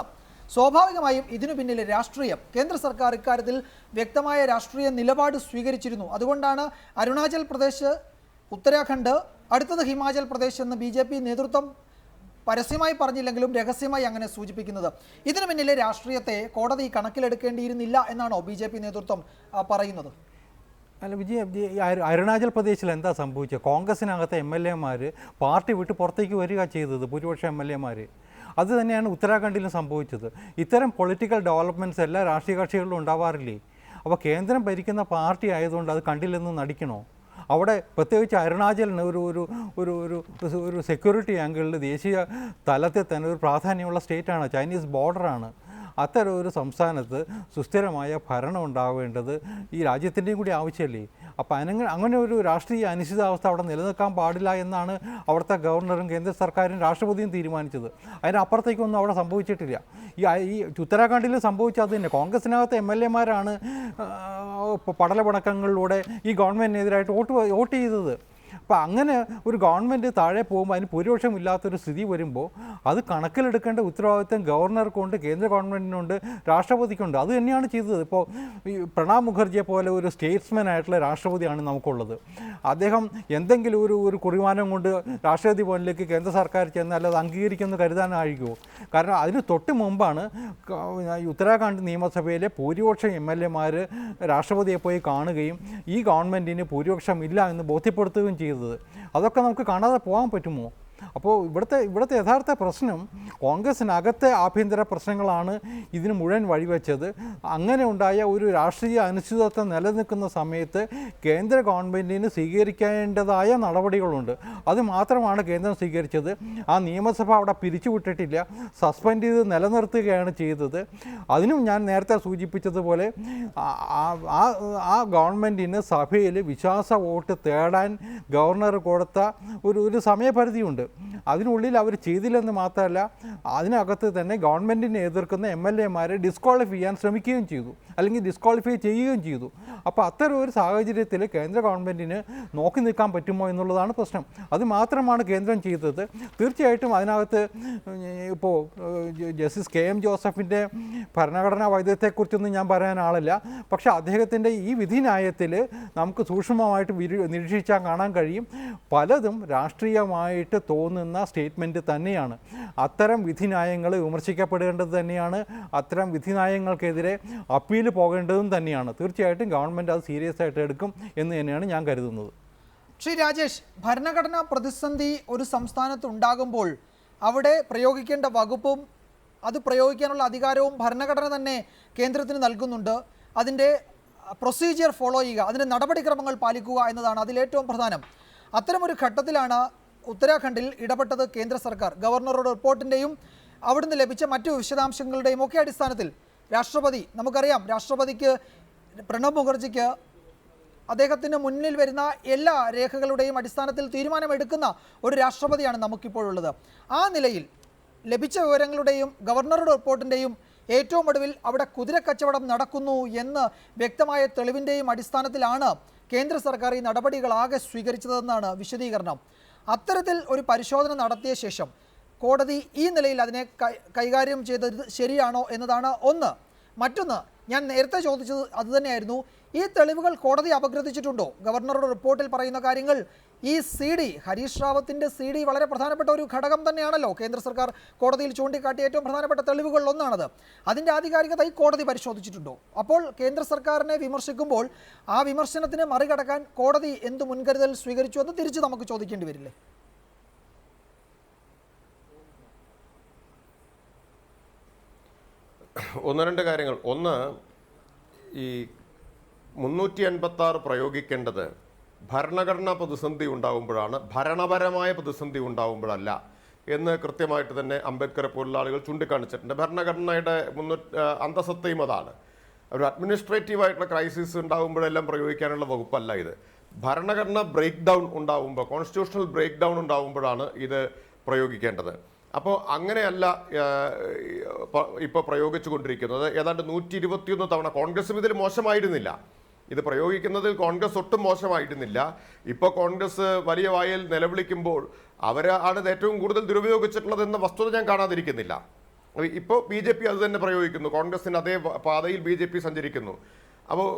സ്വാഭാവികമായും ഇതിനു പിന്നിലെ രാഷ്ട്രീയം. കേന്ദ്ര സർക്കാർ ഇക്കാര്യത്തിൽ വ്യക്തമായ രാഷ്ട്രീയ നിലപാട് സ്വീകരിച്ചിരുന്നു. അതുകൊണ്ടാണ് അരുണാചൽ പ്രദേശ്, ഉത്തരാഖണ്ഡ്, അടുത്തത് ഹിമാചൽ പ്രദേശ് എന്ന് BJP നേതൃത്വം പരസ്യമായി പറഞ്ഞില്ലെങ്കിലും രഹസ്യമായി അങ്ങനെ സൂചിപ്പിക്കുന്നത്. ഇതിനു പിന്നിലെ രാഷ്ട്രീയത്തെ കോടതി കണക്കിലെടുക്കേണ്ടിയിരുന്നില്ല എന്നാണോ BJP നേതൃത്വം പറയുന്നത്? അല്ല അരുണാചൽ പ്രദേശിൽ എന്താ സംഭവിച്ചത്? കോൺഗ്രസിനകത്തെ MLA-മാർ പാർട്ടി വിട്ട് പുറത്തേക്ക് വരിക ചെയ്തത്, ഭൂരിപക്ഷം MLA-മാർ. അത് തന്നെയാണ് ഉത്തരാഖണ്ഡിലും സംഭവിച്ചത്. ഇത്തരം പൊളിറ്റിക്കൽ ഡെവലപ്മെൻറ്റ്സ് എല്ലാ രാഷ്ട്രീയ കക്ഷികളിലും ഉണ്ടാവാറില്ലേ? അപ്പോൾ കേന്ദ്രം ഭരിക്കുന്ന പാർട്ടി ആയതുകൊണ്ട് അത് കണ്ടില്ലെന്ന് നടിക്കണോ? അവിടെ പ്രത്യേകിച്ച് അരുണാചലിന് ഒരു സെക്യൂരിറ്റി ആംഗിളിൽ ദേശീയ തലത്തിൽ തന്നെ ഒരു പ്രാധാന്യമുള്ള സ്റ്റേറ്റാണ്, ചൈനീസ് ബോർഡറാണ്. അത്തരം ഒരു സംസ്ഥാനത്ത് സുസ്ഥിരമായ ഭരണം ഉണ്ടാവേണ്ടത് ഈ രാജ്യത്തിൻ്റെയും കൂടി ആവശ്യമല്ലേ? അപ്പോൾ അങ്ങനെ ഒരു രാഷ്ട്രീയ അനിശ്ചിതാവസ്ഥ അവിടെ നിലനിൽക്കാൻ പാടില്ല എന്നാണ് അവിടുത്തെ ഗവർണറും കേന്ദ്ര സർക്കാരും രാഷ്ട്രപതിയും തീരുമാനിച്ചത്. അതിനപ്പുറത്തേക്കൊന്നും അവിടെ സംഭവിച്ചിട്ടില്ല. ഈ ഉത്തരാഖണ്ഡിൽ സംഭവിച്ചത് അത് തന്നെ. കോൺഗ്രസിനകത്ത് MLA-മാരാണ് പടലപടക്കങ്ങളിലൂടെ ഈ ഗവൺമെൻറ്റിനെതിരായിട്ട് വോട്ട് ചെയ്തത്. അപ്പോൾ അങ്ങനെ ഒരു ഗവൺമെൻറ് താഴെ പോകുമ്പോൾ അതിന് ഭൂരിപക്ഷമില്ലാത്തൊരു സ്ഥിതി വരുമ്പോൾ അത് കണക്കിലെടുക്കേണ്ട ഉത്തരവാദിത്വം ഗവർണർക്കുണ്ട്, കേന്ദ്ര ഗവൺമെൻറ്റിനുണ്ട്, രാഷ്ട്രപതിക്കുണ്ട്. അത് തന്നെയാണ് ചെയ്തത്. ഇപ്പോൾ ഈ പ്രണബ് മുഖർജിയെ പോലെ ഒരു സ്റ്റേറ്റ്സ്മാൻ ആയിട്ടുള്ള രാഷ്ട്രപതിയാണ് നമുക്കുള്ളത്. അദ്ദേഹം എന്തെങ്കിലും ഒരു കുറിമാനം കൊണ്ട് രാഷ്ട്രപതി ഭവനിലേക്ക് കേന്ദ്ര സർക്കാർ ചെന്നാൽ അത് അംഗീകരിക്കുമെന്ന് കരുതാനായിരിക്കുമോ? കാരണം അതിന് തൊട്ട് മുമ്പാണ് ഉത്തരാഖണ്ഡ് നിയമസഭയിലെ ഭൂരിപക്ഷം MLA-മാർ രാഷ്ട്രപതിയെ പോയി കാണുകയും ഈ ഗവൺമെൻറ്റിന് ഭൂരിപക്ഷം ഇല്ല എന്ന് ബോധ്യപ്പെടുത്തുകയും ചെയ്തത്. അതൊക്കെ നമുക്ക് കാണാതെ പോകാൻ പറ്റുമോ? അപ്പോൾ ഇവിടുത്തെ യഥാർത്ഥ പ്രശ്നം കോൺഗ്രസിനകത്തെ ആഭ്യന്തര പ്രശ്നങ്ങളാണ് ഇതിന് മുഴുവൻ വഴിവെച്ചത്. അങ്ങനെ ഉണ്ടായ ഒരു രാഷ്ട്രീയ അനിശ്ചിതത്വം നിലനിൽക്കുന്ന സമയത്ത് കേന്ദ്ര ഗവൺമെൻറ്റിന് സ്വീകരിക്കേണ്ടതായ നടപടികളുണ്ട്. അത് മാത്രമാണ് കേന്ദ്രം സ്വീകരിച്ചത്. ആ നിയമസഭ അവിടെ പിരിച്ചുവിട്ടിട്ടില്ല, സസ്പെൻഡ് ചെയ്ത് നിലനിർത്തുകയാണ് ചെയ്തത്. അതിനും ഞാൻ നേരത്തെ സൂചിപ്പിച്ചതുപോലെ ആ ഗവൺമെൻറ്റിന് സഭയിൽ വിശ്വാസ വോട്ട് തേടാൻ ഗവർണർ കൊടുത്ത ഒരു സമയപരിധിയുണ്ട്. അതിനുള്ളിൽ അവർ ചെയ്തില്ലെന്ന് മാത്രമല്ല, അതിനകത്ത് തന്നെ ഗവൺമെൻറ്റിനെ എതിർക്കുന്ന MLA-മാരെ ഡിസ്ക്വാളിഫൈ ചെയ്യാൻ ശ്രമിക്കുകയും ചെയ്തു, അല്ലെങ്കിൽ ഡിസ്ക്വാളിഫൈ ചെയ്യുകയും ചെയ്തു. അപ്പോൾ അത്തരം ഒരു സാഹചര്യത്തിൽ കേന്ദ്ര ഗവൺമെൻറ്റിന് നോക്കി നിൽക്കാൻ പറ്റുമോ എന്നുള്ളതാണ് പ്രശ്നം. അത് മാത്രമാണ് കേന്ദ്രം ചെയ്തത്. തീർച്ചയായിട്ടും അതിനകത്ത് ഇപ്പോൾ ജസ്റ്റിസ് KM ജോസഫിൻ്റെ ഭരണഘടനാ വൈദഗ്ധ്യത്തെക്കുറിച്ചൊന്നും ഞാൻ പറയാൻ ആളല്ല. പക്ഷേ അദ്ദേഹത്തിൻ്റെ ഈ വിധിന്യായത്തിൽ നമുക്ക് സൂക്ഷ്മമായിട്ട് നിരീക്ഷിച്ചാൽ കാണാൻ കഴിയും, പലതും രാഷ്ട്രീയമായിട്ട് തോന്നുന്ന സ്റ്റേറ്റ്മെൻറ്റ് തന്നെയാണ്. അത്തരം വിധിന്യായങ്ങൾ വിമർശിക്കപ്പെടേണ്ടത് തന്നെയാണ്. അത്തരം വിധിന്യായങ്ങൾക്കെതിരെ അപ്പീൽ പോകേണ്ടതും തന്നെയാണ്. തീർച്ചയായിട്ടും ഗവൺമെൻറ് അത് സീരിയസ് ആയിട്ട് എടുക്കും എന്ന് തന്നെയാണ് ഞാൻ കരുതുന്നത്. ശ്രീ രാജേഷ്, ഭരണഘടനാ പ്രതിസന്ധി ഒരു സംസ്ഥാനത്ത് ഉണ്ടാകുമ്പോൾ അവിടെ പ്രയോഗിക്കേണ്ട വകുപ്പും അത് പ്രയോഗിക്കാനുള്ള അധികാരവും ഭരണഘടന തന്നെ കേന്ദ്രത്തിന് നൽകുന്നുണ്ട്. അതിൻ്റെ പ്രൊസീജിയർ ഫോളോ ചെയ്യുക, അതിൻ്റെ നടപടിക്രമങ്ങൾ പാലിക്കുക എന്നതാണ് അതിലേറ്റവും പ്രധാനം. അത്തരമൊരു ഘട്ടത്തിലാണ് ഉത്തരാഖണ്ഡിൽ ഇടപെട്ടത് കേന്ദ്ര സർക്കാർ. ഗവർണറുടെ റിപ്പോർട്ടിൻ്റെയും അവിടുന്ന് ലഭിച്ച മറ്റു വിശദാംശങ്ങളുടെയും ഒക്കെ അടിസ്ഥാനത്തിൽ രാഷ്ട്രപതി, നമുക്കറിയാം രാഷ്ട്രപതിക്ക് പ്രണബ് മുഖർജിക്ക് അദ്ദേഹത്തിന് മുന്നിൽ വരുന്ന എല്ലാ രേഖകളുടെയും അടിസ്ഥാനത്തിൽ തീരുമാനമെടുക്കുന്ന ഒരു രാഷ്ട്രപതിയാണ് നമുക്കിപ്പോഴുള്ളത്. ആ നിലയിൽ ലഭിച്ച വിവരങ്ങളുടെയും ഗവർണറുടെ റിപ്പോർട്ടിൻ്റെയും ഏറ്റവും ഒടുവിൽ അവിടെ കുതിരക്കച്ചവടം നടക്കുന്നു എന്ന് വ്യക്തമായ തെളിവിൻ്റെയും അടിസ്ഥാനത്തിലാണ് കേന്ദ്ര സർക്കാർ ഈ നടപടികളാകെ സ്വീകരിച്ചതെന്നാണ് വിശദീകരണം. അത്തരത്തിൽ ഒരു പരിശോധന നടത്തിയ ശേഷം കോടതി ഈ നിലയിൽ അതിനെ കൈകാര്യം ചെയ്തത് ശരിയാണോ എന്നതാണ് ഒന്ന്. മറ്റൊന്ന്, ഞാൻ നേരത്തെ ചോദിച്ചത് അതുതന്നെയായിരുന്നു, ഈ തെളിവുകൾ കോടതി അപഗ്രഥിച്ചിട്ടുണ്ടോ? ഗവർണറുടെ റിപ്പോർട്ടിൽ പറയുന്ന കാര്യങ്ങൾ, ഈ CD, ഹരീഷ് റാവത്തിൻ്റെ CD വളരെ പ്രധാനപ്പെട്ട ഒരു ഘടകം തന്നെയാണല്ലോ. കേന്ദ്ര സർക്കാർ കോടതിയിൽ ചൂണ്ടിക്കാട്ടിയ ഏറ്റവും പ്രധാനപ്പെട്ട തെളിവുകളിൽ ഒന്നാണത്. അതിൻ്റെ ആധികാരികത ഈ കോടതി പരിശോധിച്ചിട്ടുണ്ടോ? അപ്പോൾ കേന്ദ്ര സർക്കാരിനെ വിമർശിക്കുമ്പോൾ ആ വിമർശനത്തിന് മറികടക്കാൻ കോടതി എന്ത് മുൻകരുതൽ സ്വീകരിച്ചു എന്ന് തിരിച്ച് നമുക്ക് ചോദിക്കേണ്ടി വരില്ലേ? ഒന്ന് രണ്ട് കാര്യങ്ങൾ. ഒന്ന്, ഈ 386 പ്രയോഗിക്കേണ്ടത് ഭരണഘടനാ പ്രതിസന്ധി ഉണ്ടാകുമ്പോഴാണ്, ഭരണപരമായ പ്രതിസന്ധി ഉണ്ടാകുമ്പോഴല്ല എന്ന് കൃത്യമായിട്ട് തന്നെ അംബേദ്കറെ പോലുള്ള ആളുകൾ ചൂണ്ടിക്കാണിച്ചിട്ടുണ്ട്. ഭരണഘടനയുടെ അന്തസത്തയും അതാണ്. ഒരു അഡ്മിനിസ്ട്രേറ്റീവായിട്ടുള്ള ക്രൈസിസ് ഉണ്ടാകുമ്പോഴെല്ലാം പ്രയോഗിക്കാനുള്ള വകുപ്പല്ല ഇത്. ഭരണഘടന ബ്രേക്ക് ഡൗൺ ഉണ്ടാകുമ്പോൾ, കോൺസ്റ്റിറ്റ്യൂഷണൽ ബ്രേക്ക് ഡൗൺ ഉണ്ടാകുമ്പോഴാണ് ഇത് പ്രയോഗിക്കേണ്ടത്. അപ്പോൾ അങ്ങനെയല്ല ഇപ്പോൾ പ്രയോഗിച്ചു കൊണ്ടിരിക്കുന്നത്. ഏതാണ്ട് 121 തവണ. കോൺഗ്രസും ഇതിൽ മോശമായിരുന്നില്ല, ഇത് പ്രയോഗിക്കുന്നതിൽ കോൺഗ്രസ് ഒട്ടും മോശമായിരുന്നില്ല. ഇപ്പോൾ കോൺഗ്രസ് വലിയ വായിൽ നിലവിളിക്കുമ്പോൾ അവരാണ് ഇത് ഏറ്റവും കൂടുതൽ ദുരുപയോഗിച്ചിട്ടുള്ളത് എന്ന വസ്തുത ഞാൻ കാണാതിരിക്കുന്നില്ല. ഇപ്പോൾ BJP അത് തന്നെ പ്രയോഗിക്കുന്നു, കോൺഗ്രസിന് അതേ പാതയിൽ BJP സഞ്ചരിക്കുന്നു. അപ്പോൾ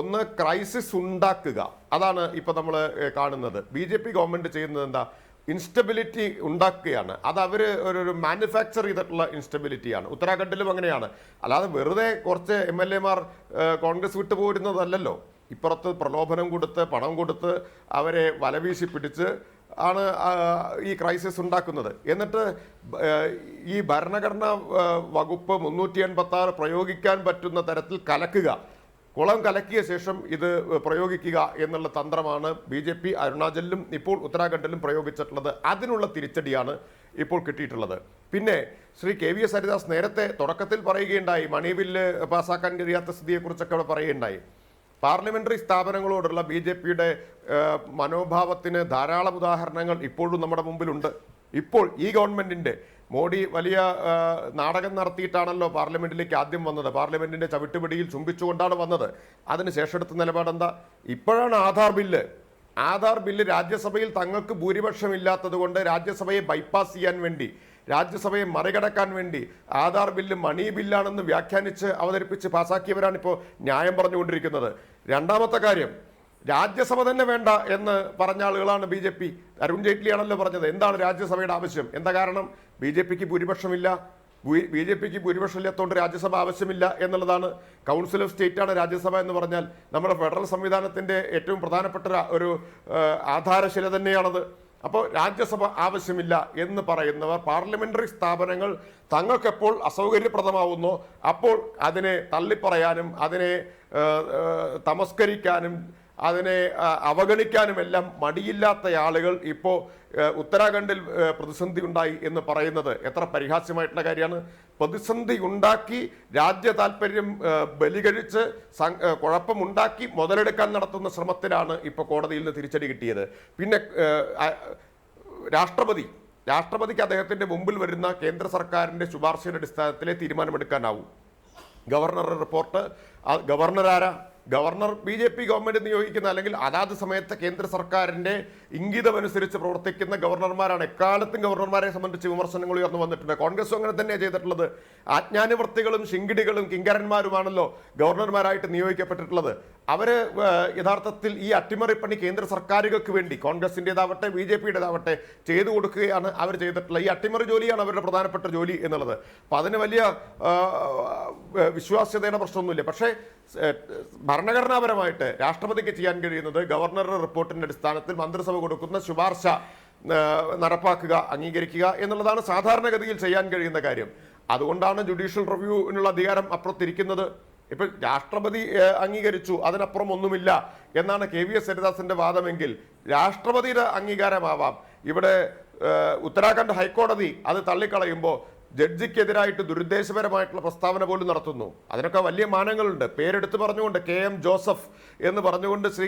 ഒന്ന്, ക്രൈസിസ് ഉണ്ടാക്കുക, അതാണ് ഇപ്പോൾ നമ്മൾ കാണുന്നത്. BJP ഗവൺമെൻറ് ചെയ്യുന്നത് എന്താ? ഇൻസ്റ്റബിലിറ്റി ഉണ്ടാക്കുകയാണ്. അത് അവർ ഒരു മാനുഫാക്ചർ ചെയ്തിട്ടുള്ള ഇൻസ്റ്റബിലിറ്റിയാണ്. ഉത്തരാഖണ്ഡിലും അങ്ങനെയാണ്. അല്ലാതെ വെറുതെ കുറച്ച് MLA-മാർ കോൺഗ്രസ് വിട്ടുപോരുന്നതല്ലല്ലോ. ഇപ്പുറത്ത് പ്രലോഭനം കൊടുത്ത്, പണം കൊടുത്ത് അവരെ വലവീശി പിടിച്ച് ആണ് ഈ ക്രൈസിസ് ഉണ്ടാക്കുന്നത്. എന്നിട്ട് ഈ ഭരണഘടനാ വകുപ്പ് 386 പ്രയോഗിക്കാൻ പറ്റുന്ന തരത്തിൽ കലക്കുക, കുളം കലക്കിയ ശേഷം ഇത് പ്രയോഗിക്കുക എന്നുള്ള തന്ത്രമാണ് BJP അരുണാചലിലും ഇപ്പോൾ ഉത്തരാഖണ്ഡിലും പ്രയോഗിച്ചിട്ടുള്ളത്. അതിനുള്ള തിരിച്ചടിയാണ് ഇപ്പോൾ കിട്ടിയിട്ടുള്ളത്. പിന്നെ ശ്രീ KVS ഹരിദാസ് നേരത്തെ തുടക്കത്തിൽ പറയുകയുണ്ടായി, മണി ബില്ല് പാസ്സാക്കാൻ കഴിയാത്ത സ്ഥിതിയെക്കുറിച്ചൊക്കെ അവിടെ പറയുകയുണ്ടായി. പാർലമെന്ററി സ്ഥാപനങ്ങളോടുള്ള BJP-യുടെ മനോഭാവത്തിന് ധാരാളം ഉദാഹരണങ്ങൾ ഇപ്പോഴും നമ്മുടെ മുമ്പിലുണ്ട്. ഇപ്പോൾ ഈ ഗവൺമെന്റിന്റെ മോഡി വലിയ നാടകം നടത്തിയിട്ടാണല്ലോ പാർലമെന്റിലേക്ക് ആദ്യം വന്നത്. പാർലമെന്റിന്റെ ചവിട്ടുപിടിയിൽ ചുംബിച്ചുകൊണ്ടാണ് വന്നത്. അതിനുശേഷം എടുത്ത നിലപാടെന്താ? ഇപ്പോഴാണ് ആധാർ ബില്ല് രാജ്യസഭയിൽ തങ്ങൾക്ക് ഭൂരിപക്ഷമില്ലാത്തത് കൊണ്ട് രാജ്യസഭയെ ബൈപ്പാസ് ചെയ്യാൻ വേണ്ടി, രാജ്യസഭയെ മറികടക്കാൻ വേണ്ടി ആധാർ ബില്ല് മണി ബില്ലാണെന്ന് വ്യാഖ്യാനിച്ച് അവതരിപ്പിച്ച് പാസാക്കിയവരാണ് ഇപ്പോൾ ന്യായം പറഞ്ഞുകൊണ്ടിരിക്കുന്നത്. രണ്ടാമത്തെ കാര്യം, രാജ്യസഭ തന്നെ വേണ്ട എന്ന് പറഞ്ഞ ആളുകളാണ് BJP. അരുൺ ജെയ്റ്റ്ലിയാണല്ലോ പറഞ്ഞത്. എന്താണ് രാജ്യസഭയുടെ ആവശ്യം? എന്താ കാരണം? BJPക്ക് ഭൂരിപക്ഷമില്ല. BJPക്ക് ഭൂരിപക്ഷമില്ലാത്തതുകൊണ്ട് രാജ്യസഭ ആവശ്യമില്ല എന്നുള്ളതാണ്. കൗൺസിൽ ഓഫ് സ്റ്റേറ്റ് ആണ് രാജ്യസഭ എന്ന് പറഞ്ഞാൽ. നമ്മുടെ ഫെഡറൽ സംവിധാനത്തിൻ്റെ ഏറ്റവും പ്രധാനപ്പെട്ട ഒരു ആധാരശില തന്നെയാണത്. അപ്പോൾ രാജ്യസഭ ആവശ്യമില്ല എന്ന് പറയുന്നവർ പാർലമെന്ററി സ്ഥാപനങ്ങൾ തങ്ങൾക്കെപ്പോൾ അസൗകര്യപ്രദമാവുന്നോ അപ്പോൾ അതിനെ തള്ളിപ്പറയാനും അതിനെ തമസ്കരിക്കാനും അതിനെ അവഗണിക്കാനുമെല്ലാം മടിയില്ലാത്ത ആളുകൾ ഇപ്പോൾ ഉത്തരാഖണ്ഡിൽ പ്രതിസന്ധി ഉണ്ടായി എന്ന് പറയുന്നത് എത്ര പരിഹാസ്യമായിട്ടുള്ള കാര്യമാണ്. പ്രതിസന്ധി ഉണ്ടാക്കി, രാജ്യ താല്പര്യം ബലികഴിച്ച് കുഴപ്പമുണ്ടാക്കി മുതലെടുക്കാൻ നടത്തുന്ന ശ്രമത്തിലാണ് ഇപ്പോൾ കോടതിയിൽ നിന്ന് തിരിച്ചടി കിട്ടിയത്. പിന്നെ രാഷ്ട്രപതിക്ക് അദ്ദേഹത്തിൻ്റെ മുമ്പിൽ വരുന്ന കേന്ദ്ര സർക്കാരിൻ്റെ ശുപാർശയുടെ അടിസ്ഥാനത്തിലെ തീരുമാനമെടുക്കാനാവും. ഗവർണറുടെ റിപ്പോർട്ട്, ഗവർണർ ആരാ? ഗവർണർ BJP ഗവൺമെന്റ് നിയോഗിക്കുന്ന അല്ലെങ്കിൽ അതാത് സമയത്ത് കേന്ദ്ര സർക്കാരിന്റെ ഇംഗിതമനുസരിച്ച് പ്രവർത്തിക്കുന്ന ഗവർണർമാരാണ്. എക്കാലത്തും ഗവർണർമാരെ സംബന്ധിച്ച് വിമർശനങ്ങൾ ഉയർന്നു വന്നിട്ടുണ്ട്. കോൺഗ്രസും അങ്ങനെ തന്നെയാണ് ചെയ്തിട്ടുള്ളത്. ആജ്ഞാനുവർത്തികളും ശിങ്കിടികളും കിങ്കരന്മാരുമാണല്ലോ ഗവർണർമാരായിട്ട് നിയോഗിക്കപ്പെട്ടിട്ടുള്ളത്. അവര് യഥാർത്ഥത്തിൽ ഈ അട്ടിമറിപ്പണി കേന്ദ്ര സർക്കാരുകൾക്ക് വേണ്ടി, കോൺഗ്രസിൻ്റെതാവട്ടെ BJPയുടേതാവട്ടെ, ചെയ്തു കൊടുക്കുകയാണ് അവർ ചെയ്തിട്ടുള്ളത്. ഈ അട്ടിമറി ജോലിയാണ് അവരുടെ പ്രധാനപ്പെട്ട ജോലി എന്നുള്ളത്. അപ്പം അതിന് വലിയ വിശ്വാസ്യതയുടെ പ്രശ്നമൊന്നുമില്ല. പക്ഷേ ഭരണഘടനാപരമായിട്ട് രാഷ്ട്രപതിക്ക് ചെയ്യാൻ കഴിയുന്നത് ഗവർണറുടെ റിപ്പോർട്ടിന്റെ അടിസ്ഥാനത്തിൽ മന്ത്രിസഭ കൊടുക്കുന്ന ശുപാർശ നടപ്പാക്കുക, അംഗീകരിക്കുക എന്നുള്ളതാണ് സാധാരണഗതിയിൽ ചെയ്യാൻ കഴിയുന്ന കാര്യം. അതുകൊണ്ടാണ് ജുഡീഷ്യൽ റിവ്യൂവിനുള്ള അധികാരം അപ്പുറത്തിരിക്കുന്നത്. ഇപ്പൊ രാഷ്ട്രപതി അംഗീകരിച്ചു, അതിനപ്പുറം ഒന്നുമില്ല എന്നാണ് KVS ഹരിദാസിന്റെ വാദമെങ്കിൽ രാഷ്ട്രപതിയുടെ അംഗീകാരമാവാം. ഇവിടെ ഉത്തരാഖണ്ഡ് ഹൈക്കോടതി അത് തള്ളിക്കളയുമ്പോൾ ജഡ്ജിക്കെതിരായിട്ട് ദുരുദ്ദേശപരമായിട്ടുള്ള പ്രസ്താവന പോലും നടത്തുന്നു. അതിനൊക്കെ വലിയ മാനങ്ങളുണ്ട്. പേരെടുത്ത് പറഞ്ഞുകൊണ്ട് KM ജോസഫ് എന്ന് പറഞ്ഞുകൊണ്ട് ശ്രീ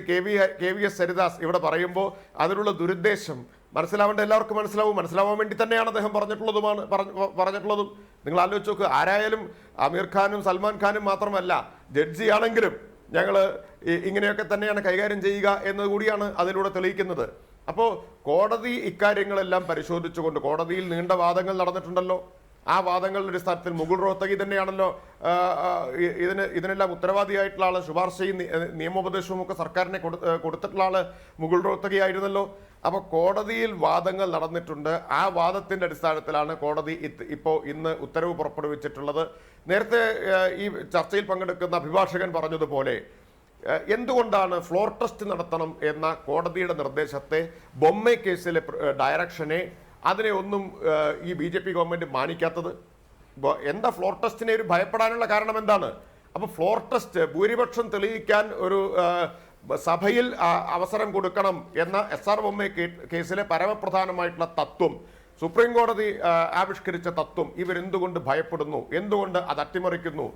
KVS ഹരിദാസ് ഇവിടെ പറയുമ്പോൾ അതിനുള്ള ദുരുദ്ദേശം മനസ്സിലാവേണ്ട എല്ലാവർക്കും മനസ്സിലാവാൻ വേണ്ടി തന്നെയാണ് അദ്ദേഹം പറഞ്ഞിട്ടുള്ളതും. നിങ്ങൾ ആലോചിച്ച് നോക്കുക. ആരായാലും ആമിർ ഖാനും സൽമാൻ ഖാനും മാത്രമല്ല, ജഡ്ജിയാണെങ്കിലും ഞങ്ങൾ ഇങ്ങനെയൊക്കെ തന്നെയാണ് കൈകാര്യം ചെയ്യുക എന്നതുകൂടിയാണ് അതിലൂടെ തെളിയിക്കുന്നത്. അപ്പോൾ കോടതി ഇക്കാര്യങ്ങളെല്ലാം പരിശോധിച്ചുകൊണ്ട്, കോടതിയിൽ നീണ്ട വാദങ്ങൾ നടന്നിട്ടുണ്ടല്ലോ. ആ വാദങ്ങളുടെ അടിസ്ഥാനത്തിൽ മുകുൾ റോഹ്തഗി തന്നെയാണല്ലോ ഇതിനെല്ലാം ഉത്തരവാദിയായിട്ടുള്ള ആള്. ശുപാർശയും നിയമോപദേശവും ഒക്കെ സർക്കാരിനെ കൊടുത്തിട്ടുള്ള ആള് മുകുൾ റോഹ്തഗി ആയിരുന്നല്ലോ. അപ്പോൾ കോടതിയിൽ വാദങ്ങൾ നടന്നിട്ടുണ്ട്. ആ വാദത്തിന്റെ അടിസ്ഥാനത്തിലാണ് കോടതി ഇന്ന് ഉത്തരവ് പുറപ്പെടുവിച്ചിട്ടുള്ളത്. നേരത്തെ ഈ ചർച്ചയിൽ പങ്കെടുക്കുന്ന അഭിഭാഷകൻ പറഞ്ഞതുപോലെ എന്തുകൊണ്ടാണ് ഫ്ലോർ ടെസ്റ്റ് നടത്തണം എന്ന കോടതിയുടെ നിർദ്ദേശത്തെ, ബൊമ്മ കേസിലെ ഡയറക്ഷനെ, അതിനെ ഒന്നും ഈ BJP ഗവൺമെന്റ് മാനിക്കാത്തത്? എന്താ ഫ്ലോർ ടെസ്റ്റിനെ ഒരു ഭയപ്പെടാനുള്ള കാരണം എന്താണ്? അപ്പോൾ ഫ്ലോർ ടെസ്റ്റ് ഭൂരിപക്ഷം തെളിയിക്കാൻ ഒരു സഭയിൽ അവസരം കൊടുക്കണം എന്ന SR ബൊമ്മ കേസിലെ പരമപ്രധാനമായിട്ടുള്ള തത്വം, സുപ്രീം കോടതി ആവിഷ്കരിച്ച തത്വം ഇവരെന്തുകൊണ്ട് ഭയപ്പെടുന്നു? എന്തുകൊണ്ട് അത് അട്ടിമറിക്കുന്നു?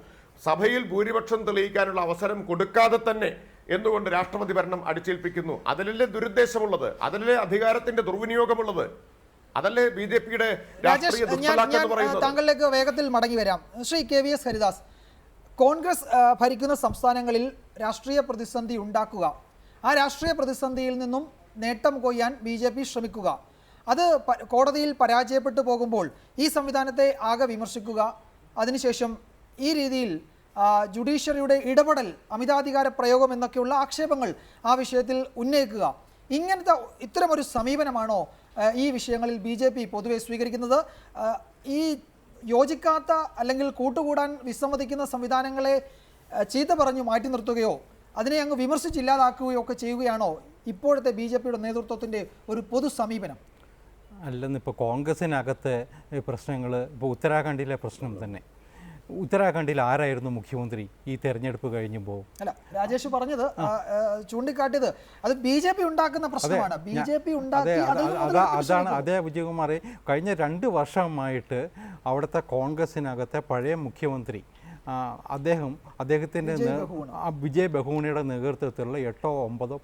സഭയിൽ ഭൂരിപക്ഷം തെളിയിക്കാനുള്ള അവസരം കൊടുക്കാതെ തന്നെ എന്തുകൊണ്ട് രാഷ്ട്രപതി ഭരണം അടിച്ചേൽപ്പിക്കുന്നു? അതിലല്ലേ ദുരുദ്ദേശമുള്ളത്? അതിലല്ലേ അധികാരത്തിന്റെ ദുർവിനിയോഗമുള്ളത്? അതല്ലേ BJPയുടെ രാഷ്ട്രീയ ദുഷ്ടലാക്ക് എന്ന് പറയുന്നത്? താങ്കളിലേക്ക് വേഗത്തിൽ മടങ്ങി വരാം. ശ്രീ KVS ഹരിദാസ്, കോൺഗ്രസ് ഭരിക്കുന്ന സംസ്ഥാനങ്ങളിൽ രാഷ്ട്രീയ പ്രതിസന്ധി ഉണ്ടാക്കുക, ആ രാഷ്ട്രീയ പ്രതിസന്ധിയിൽ നിന്നും നേട്ടം കൊയ്യാൻ BJP ശ്രമിക്കുക, അത് കോടതിയിൽ പരാജയപ്പെട്ടു പോകുമ്പോൾ ഈ സംവിധാനത്തെ ആകെ വിമർശിക്കുക, അതിനുശേഷം ഈ രീതിയിൽ ജുഡീഷ്യറിയുടെ ഇടപെടൽ, അമിതാധികാര പ്രയോഗം എന്നൊക്കെയുള്ള ആക്ഷേപങ്ങൾ ആ വിഷയത്തിൽ ഉന്നയിക്കുക, ഇത്തരമൊരു സമീപനമാണോ ഈ വിഷയങ്ങളിൽ BJP പൊതുവെ സ്വീകരിക്കുന്നത്? ഈ യോജിക്കാത്ത അല്ലെങ്കിൽ കൂട്ടുകൂടാൻ വിസമ്മതിക്കുന്ന സംവിധാനങ്ങളെ ചീത്ത പറഞ്ഞു മാറ്റി നിർത്തുകയോ അതിനെ അങ്ങ് വിമർശിച്ചില്ലാതാക്കുകയോ ഒക്കെ ചെയ്യുകയാണോ ഇപ്പോഴത്തെ BJPയുടെ നേതൃത്വത്തിൻ്റെ ഒരു പൊതു സമീപനം? അല്ലെന്നിപ്പോൾ കോൺഗ്രസിനകത്തെ പ്രശ്നങ്ങൾ, ഇപ്പോൾ ഉത്തരാഖണ്ഡിലെ പ്രശ്നം തന്നെ. ഉത്തരാഖണ്ഡിൽ ആരായിരുന്നു മുഖ്യമന്ത്രി ഈ തെരഞ്ഞെടുപ്പ് കഴിഞ്ഞപ്പോൾ? അല്ല, രാജേഷ് പറഞ്ഞത് ചൂണ്ടിക്കാട്ടിയത് അത് BJP ഉണ്ടാക്കുന്ന പ്രശ്നമാണ്. BJP അതാണ്. അതേ വിജയകുമാറെ, കഴിഞ്ഞ 2 വർഷമായിട്ട് അവിടുത്തെ കോൺഗ്രസിനകത്തെ പഴയ മുഖ്യമന്ത്രി അദ്ദേഹത്തിൻ്റെ വിജയ് ബഹൂണിയുടെ നേതൃത്വത്തിലുള്ള 8, 9,